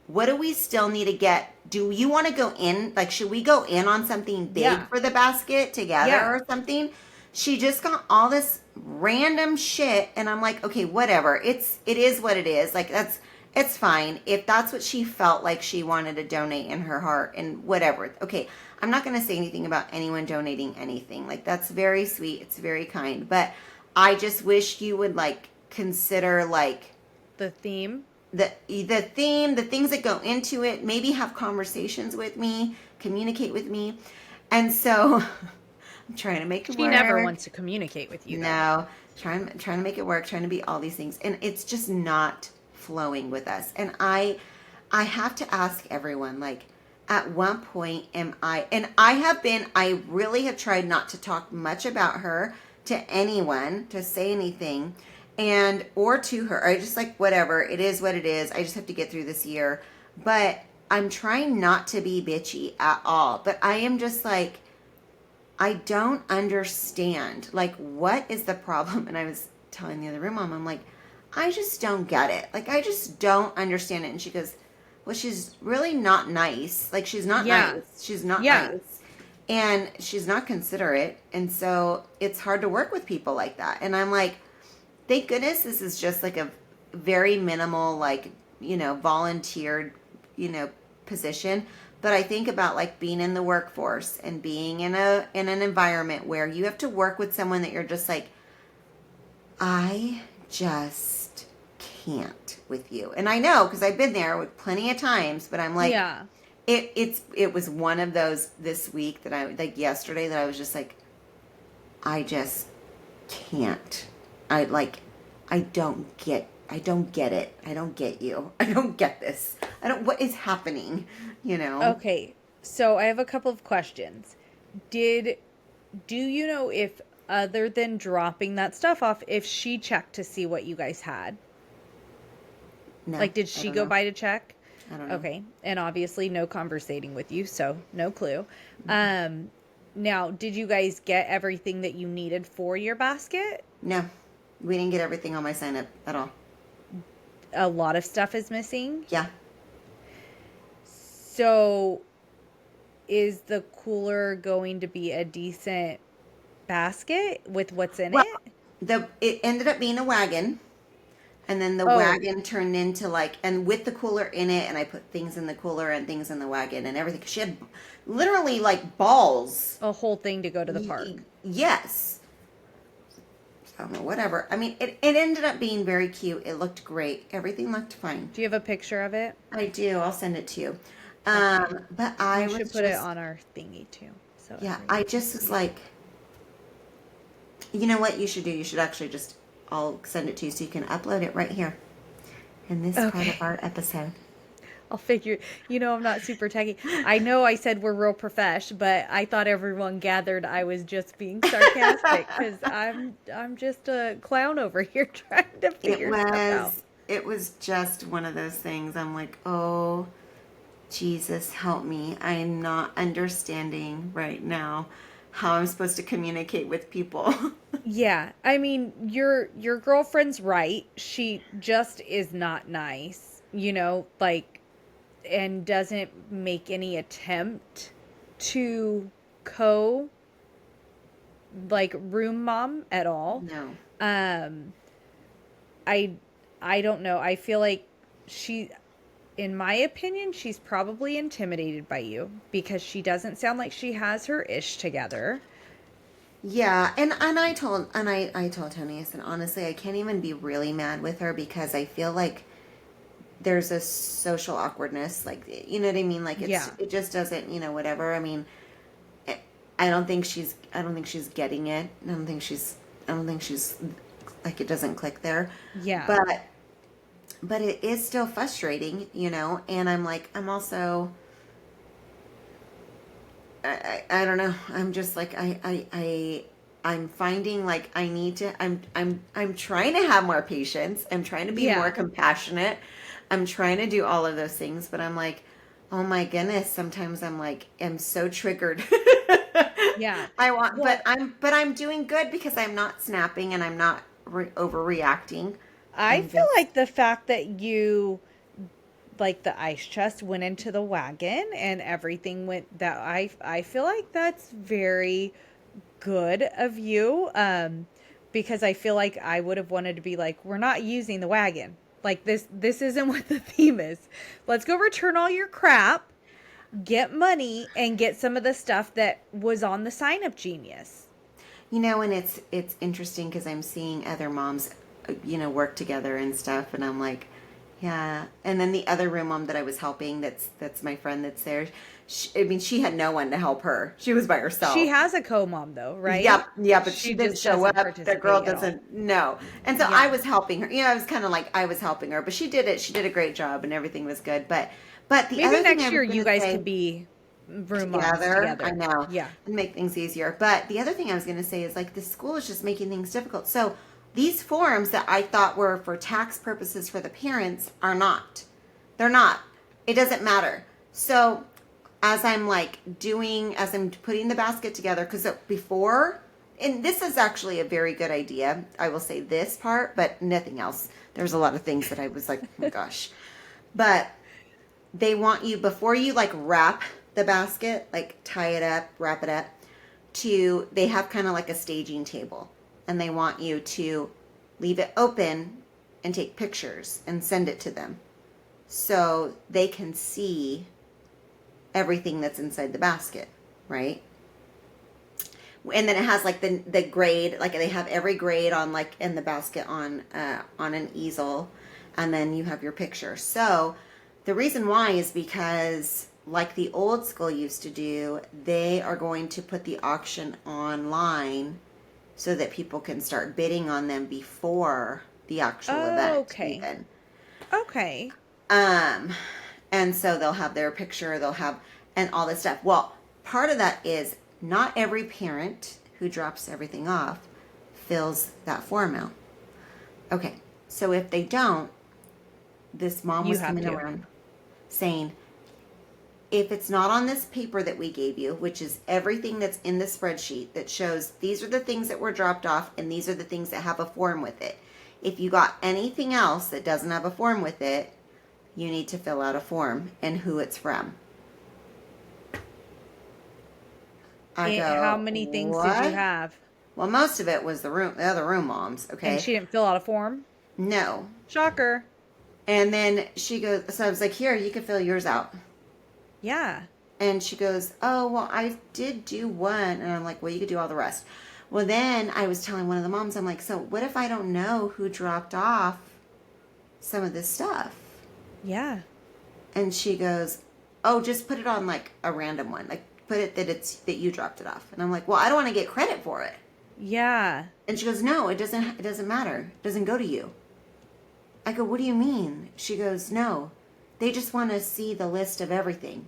what do we still need to get? Do you want to go in? Like, should we go in on something big for the basket together or something? She just got all this random shit. And I'm like, okay, whatever. It is what it is. Like, it's fine. If that's what she felt like she wanted to donate in her heart and whatever. Okay. I'm not going to say anything about anyone donating anything. Like, that's very sweet. It's very kind. But I just wish you would, like, consider, like... the theme? The theme, the things that go into it. Maybe have conversations with me. Communicate with me. And so, I'm trying to make it work. She never wants to communicate with you, though. No. Trying to make it work. Trying to be all these things. And it's just not flowing with us. And I have to ask everyone, like... At one point I really have tried not to talk much about her to anyone, to say anything, or to her. I just like, whatever, it is what it is. I just have to get through this year. But I'm trying not to be bitchy at all. But I am just like, I don't understand. Like, what is the problem? And I was telling the other room mom, I'm like, I just don't get it. Like, I just don't understand it. And she goes, well, she's really not nice. Like, she's not nice. She's not nice. And she's not considerate. And so it's hard to work with people like that. And I'm like, thank goodness this is just like a very minimal, like, volunteered, position. But I think about like being in the workforce and being in an environment where you have to work with someone that you're just like, I just can't with you. And I know because I've been there with plenty of times, but I'm like, Yeah. it was one of those this week that I like yesterday that I was just like, I just can't. I like, I don't get it. I don't get you. I don't get this. I don't, what is happening? You know? Okay. So I have a couple of questions. Did do you know if, other than dropping that stuff off, if she checked to see what you guys had? No, Like, did I she don't go know. by to check? I don't know. Okay. And obviously no conversating with you, so no clue. Um Now, did you guys get everything that you needed for your basket? No, we didn't get everything on my sign up at all. A lot of stuff is missing. Yeah. So, is the cooler going to be a decent basket with what's in Well, it? it ended up being a wagon, and then the Oh, wagon turned into like, and with the cooler in it, and I put things in the cooler and things in the wagon and everything. 'Cause she had literally like balls. a whole thing to go to the park. Yes. I don't know, whatever. I mean, it ended up being very cute. It looked great. Everything looked fine. Do you have a picture of it? I do. I'll send it to you. Okay. But I We should was put it just, on our thingy too, so yeah, I everyone can just was see. like, you know what you should do? You should actually just, I'll send it to you so you can upload it right here in this part of Okay. our episode. I'll figure, I'm not super techy. I know I said we're real profesh, but I thought everyone gathered I was just being sarcastic because I'm just a clown over here trying to It figure stuff out. was, it was just one of those things. I'm like, oh, Jesus, help me. I am not understanding right now how I'm supposed to communicate with people. Yeah, I mean, your girlfriend's right. She just is not nice, like, and doesn't make any attempt to co like room mom at all. No. Um I I don't know. I feel like she, in my opinion, she's probably intimidated by you because she doesn't sound like she has her ish together. Yeah, and I told Tony, I said honestly, I can't even be really mad with her because I feel like there's a social awkwardness, like you know what I mean? Like Yeah. it just doesn't, whatever. I mean, I I don't think she's getting it. I don't think she's like it doesn't click there. Yeah. But it is still frustrating, and I'm like I'm also I don't know. I'm just like I'm finding like I need to I'm trying to have more patience. I'm trying to be more Yeah. compassionate. I'm trying to do all of those things, but I'm like, oh my goodness, sometimes I'm so triggered. Yeah. I want Well, but I'm doing good because I'm not snapping and I'm not overreacting. I I'm feel just like the fact that you, like, the ice chest went into the wagon and everything went, that I feel like that's very good of you, because I feel like I would have wanted to be like, we're not using the wagon, like, this isn't what the theme is. Let's go return all your crap, get money, and get some of the stuff that was on the sign up genius. and it's interesting because I'm seeing other moms, work together and stuff, and I'm like, yeah. And then the other room mom that I was helping, that's my friend that's there. I mean, she had no one to help her. She was by She herself. has a co-mom though, right? Yep, yeah, but she She didn't just show doesn't up. That girl participate at all. doesn't know. And so I Yeah. was helping her. I was kind of like I was helping her, but she did it. She did a great job, and everything was good. But the Maybe other thing I next was year going you to guys say could be room moms together. I together. know. Yeah. And make things easier. But the other thing I was going to say is like the school is just making things difficult. So these forms that I thought were for tax purposes for the parents are not. They're not. It doesn't matter. So as I'm putting the basket together, because before, and this is actually a very good idea. I will say this part, but nothing else. There's a lot of things that I was like, oh my gosh. But they want you before you like wrap the basket, like tie it up, wrap it up, they have kind of like a staging table, and they want you to leave it open and take pictures and send it to them so they can see everything that's inside the basket, right? And then it has like the grade, like they have every grade on like in the basket on an easel, and then you have your picture. So the reason why is because like the old school used to do, they are going to put the auction online so that people can start bidding on them before the actual Oh, event okay. even. Okay. Um, and so they'll have their picture, they'll have, and all this stuff. Well, part of that is not every parent who drops everything off fills that form out. Okay, so if they don't, this mom You was have coming to. around saying, if it's not on this paper that we gave you, which is everything that's in the spreadsheet that shows these are the things that were dropped off and these are the things that have a form with it. If you got anything else that doesn't have a form with it, you need to fill out a form and who it's from. I How go, many things did you what? have? Well, most of it was the other room moms, And okay? she didn't fill out a form? No. Shocker. And then she goes, so I was like, here, you can fill yours out. Yeah. And she goes, oh, well, I did do one. And I'm like, well, you could do all the rest. Well, then I was telling one of the moms, I'm like, so what if I don't know who dropped off some of this stuff? Yeah. And she goes, oh, just put it on like a random one. Like put it that you dropped it off. And I'm like, well, I don't want to get credit for it. Yeah. And she goes, no, it doesn't matter. It doesn't go to you. I go, what do you mean? She goes, no. They just want to see the list of everything.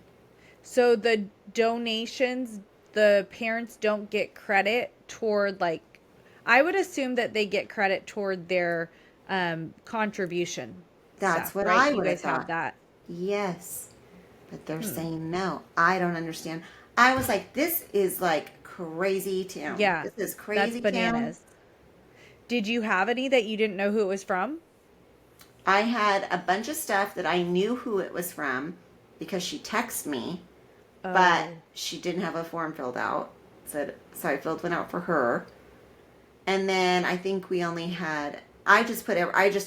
So the donations, the parents don't get credit toward like, I would assume that they get credit toward their contribution That's stuff, what right? I You would have guys have thought. that. Yes. But they're Hmm. saying no. I don't understand. I was like, this is like crazy town. Yeah. This is That's crazy town. bananas. Did you have any that you didn't know who it was from? I had a bunch of stuff that I knew who it was from because she texted me, but Oh. she didn't have a form filled out. So I filled one out for her. And then I think we only had I just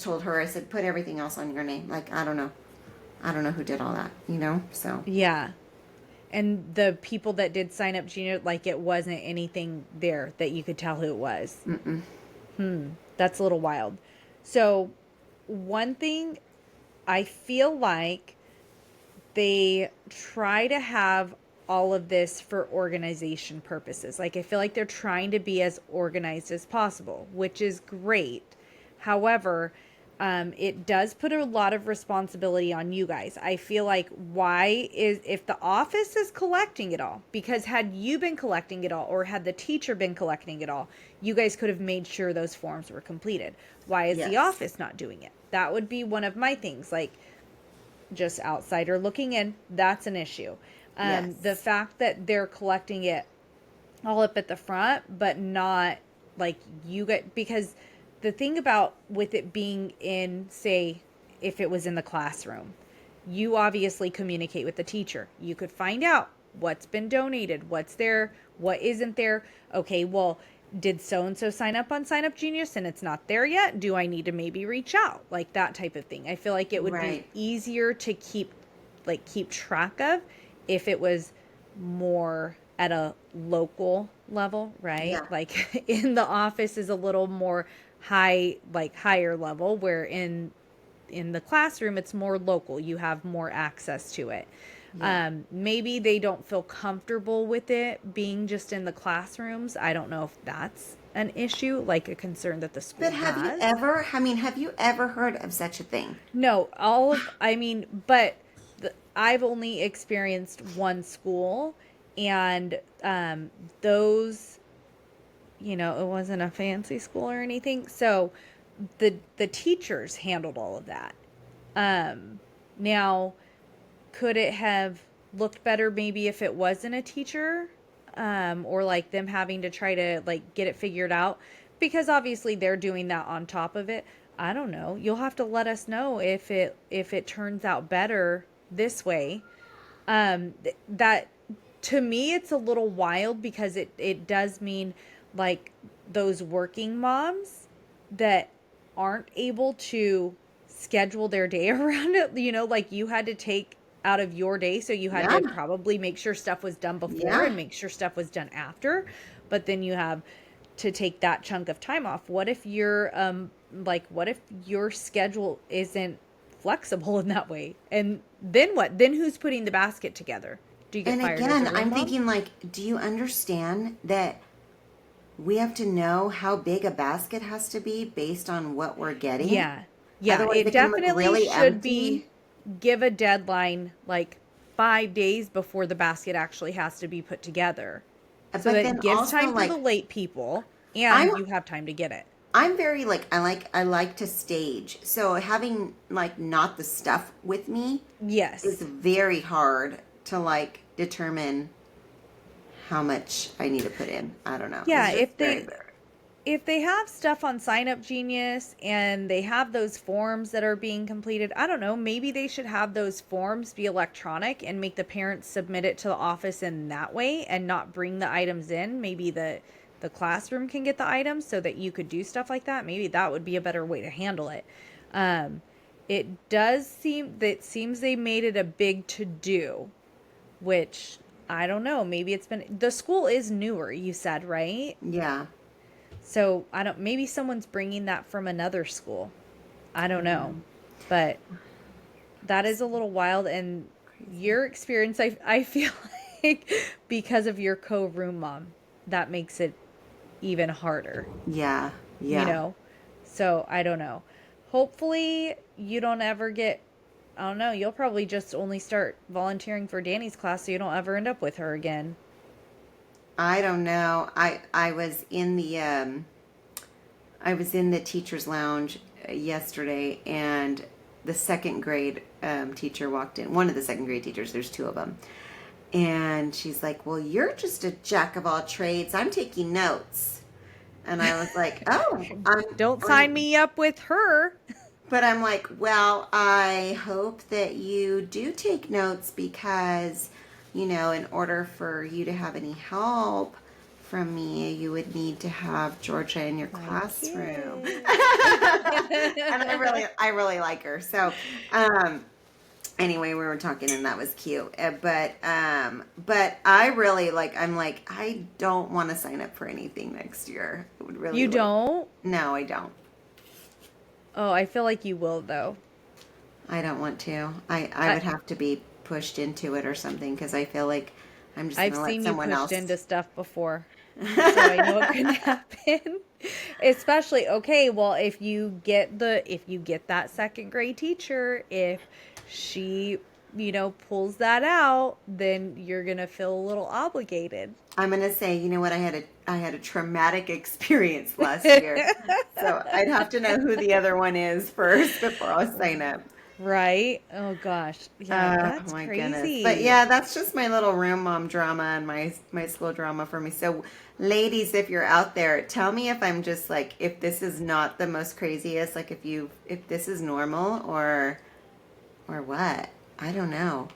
told her, I said, put everything else on your name. Like, I don't know. I don't know who did all that, you know? So Yeah. And the people that did sign up, Gina, like it wasn't anything there that you could tell who it was. mm-mm. That's a little wild. So, one thing I feel like they try to have all of this for organization purposes. Like, I feel like they're trying to be as organized as possible, which is great. However, it does put a lot of responsibility on you guys. I feel like why is if the office is collecting it all, because had you been collecting it all or had the teacher been collecting it all, you guys could have made sure those forms were completed. Why is the Yes. office not doing it? That would be one of my things. Like, just outsider looking in, that's an issue. The Yes. fact that they're collecting it all up at the front, but not like you get, because the thing about with it being in, say, if it was in the classroom, you obviously communicate with the teacher. You could find out what's been donated, what's there, what isn't there. Okay, well, did so and so sign up on Sign Up Genius and it's not there yet? Do I need to maybe reach out? Like that type of thing. I feel like it would be Right. easier to keep track of if it was more at a local level, right? Yeah. Like in the office is a little more high, like higher level, where in the classroom it's more local. You have more access to it. Yeah. Maybe they don't feel comfortable with it being just in the classrooms. I don't know if that's an issue, like a concern that the school But have you has. ever, I mean, have you ever heard of such a thing? No, I mean, but I've only experienced one school, and those, it wasn't a fancy school or anything. So the teachers handled all of that. Now, could it have looked better maybe if it wasn't a teacher, or like them having to try to like get it figured out, because obviously they're doing that on top of it. I don't know, you'll have to let us know if it turns out better this way. That to me it's a little wild, because it does mean like those working moms that aren't able to schedule their day around it, like you had to take out of your day. So you had Yeah. to probably make sure stuff was done before Yeah. and make sure stuff was done after. But then you have to take that chunk of time off. What if what if your schedule isn't flexible in that way? And then what? Then who's putting the basket together? Do you get And fired as a again, room I'm mom? thinking like, do you understand that we have to know how big a basket has to be based on what we're getting? Yeah. Yeah, Otherwise, it it can look definitely really should be empty. give a deadline like 5 days before the basket actually has to be put together. So But that it then gives also time for the like late people I'm and you have time to get it. I'm very like I like to stage. So having like not the stuff with me is Yes. very hard to like determine how much I need to put in. I don't know. Yeah, It's just very very. if they have stuff on Sign Up Genius and they have those forms that are being completed, I don't know, maybe they should have those forms be electronic and make the parents submit it to the office in that way and not bring the items in. Maybe the classroom can get the items so that you could do stuff like that. Maybe that would be a better way to handle it. Um, it does seem that seems they made it a big to do, which I don't know. Maybe it's been the school is newer, you said, right? Yeah. So I don't, maybe someone's bringing that from another school. I don't Yeah. know. But that is a little wild. And Crazy. your experience, I feel like because of your co-room mom, that makes it even harder, Yeah. you Yeah. know? So I don't know. Hopefully you don't ever get, I don't know, you'll probably just only start volunteering for Danny's class so you don't ever end up with her again. I don't know. I was in the teacher's lounge yesterday, and the second grade teacher walked in. One of the second grade teachers. There's two of them, and she's like, "Well, you're just a jack of all trades. I'm taking notes." And I was like, "Oh, Don't sign I'm." me up with her. But I'm like, "Well, I hope that you do take notes because, in order for you to have any help from me, you would need to have Georgia in your My classroom." And kid. I really like her. So, anyway, we were talking and that was cute. But I really like. I'm like, I don't want to sign up for anything next year. I would really You like. don't? No, I don't. Oh, I feel like you will though. I don't want to. I I would have to be pushed into it or something because I feel like I'm just I've gonna let seen you someone pushed else. into stuff before. So I know it can happen. Especially okay, well, if you get that second grade teacher, if she, pulls that out, then you're going to feel a little obligated. I'm gonna say, you know what? I had a traumatic experience last year, so I'd have to know who the other one is first before I'll sign up. Right? Oh gosh. Yeah, Oh that's my goodness. But crazy. yeah, that's just my little room mom drama and my school drama for me. So ladies, if you're out there, tell me if I'm just like if this is not the most craziest, like if this is normal or what. I don't know.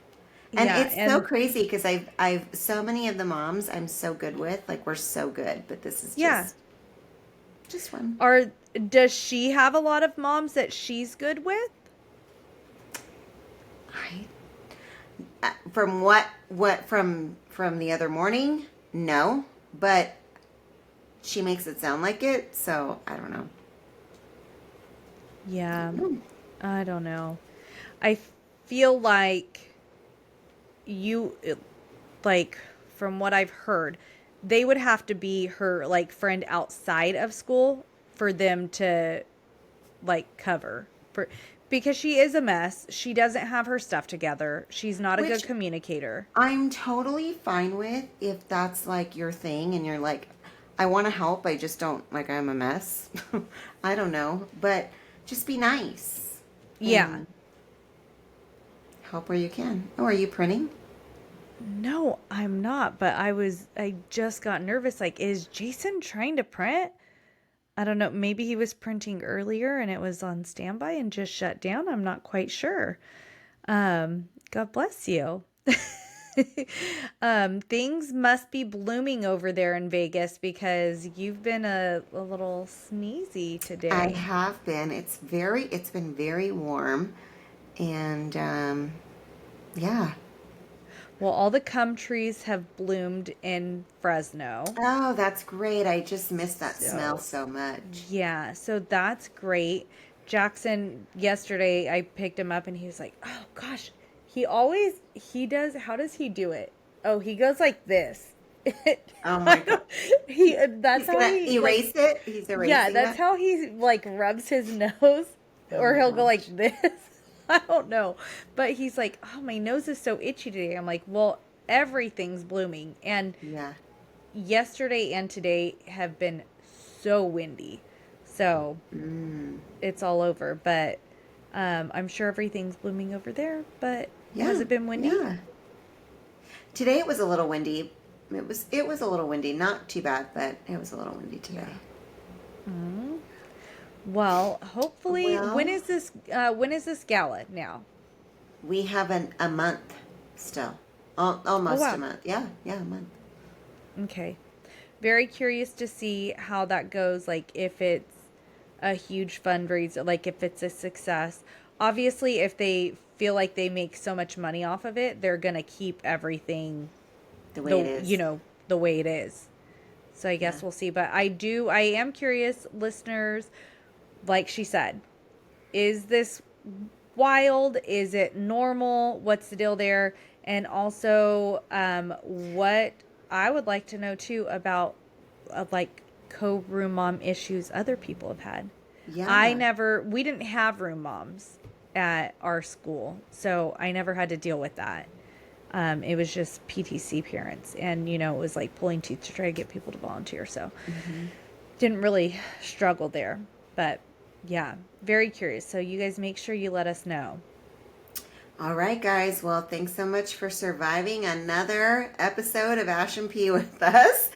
And Yeah, it's so and crazy because I've so many of the moms I'm so good with, like we're so good, but this is yeah. just one. Are does she have a lot of moms that she's good with? I from what from the other morning? No, but she makes it sound like it, so I don't know. I Yeah, don't know. I don't know. I feel like you like from what I've heard, they would have to be her like friend outside of school for them to like cover for because she is a mess. She doesn't have her stuff together. She's not a good Which communicator. I'm totally fine with if that's like your thing and you're like, I want to help, I just don't like I'm a mess. I don't know, but just be nice Yeah. and help where you can. Oh, are you printing? No, I'm not, but I just got nervous like is Jason trying to print? I don't know. Maybe he was printing earlier and it was on standby and just shut down. I'm not quite sure. God bless you. Things must be blooming over there in Vegas because you've been a little sneezy I today. have been. It's been very warm and Yeah. Well, all the cum trees have bloomed in Fresno. Oh, that's great. I just miss that smell So, so much. yeah, so that's great. Jackson, yesterday I picked him up and he was like, "Oh gosh, he does, how does he do it? Oh, he goes like this." Oh I my God. don't, that's He's how gonna he like, erase it. He's yeah, erasing that's that. how he like rubs his nose, Oh or my he'll go like gosh. this. I don't know. But he's like, "Oh, my nose is so itchy today." I'm like, "Well, everything's blooming." And Yeah. yesterday and today have been so windy. So Mm. it's all over. But I'm sure everything's blooming over there. But has Yeah. it been windy? Yeah. Today it was a little windy. It was a little windy. Not too bad, but it was a little windy Yeah. today. Mm. Well, hopefully, Well, when is this gala now? we have a month still. Oh Almost a wow. month. Yeah. Yeah, a month. Okay. Very curious to see how that goes. Like if it's a huge fundraiser, like if it's a success. Obviously, if they feel like they make so much money off of it, they're gonna keep everything The way it is. the way it is. So I Yeah. guess we'll see. But I am curious, listeners, like she said, is this wild? Is it normal? What's the deal there? And also, what I would like to know too about like co-room mom issues other people have had. Yeah. We didn't have room moms at our school, so I never had to deal with that. It was just PTC parents, and it was like pulling teeth to try to get people to volunteer. So Hmm. didn't really struggle there, but yeah, very curious. So you guys make sure you let us know. All right, guys. Well, thanks so much for surviving another episode of Ash and P with us.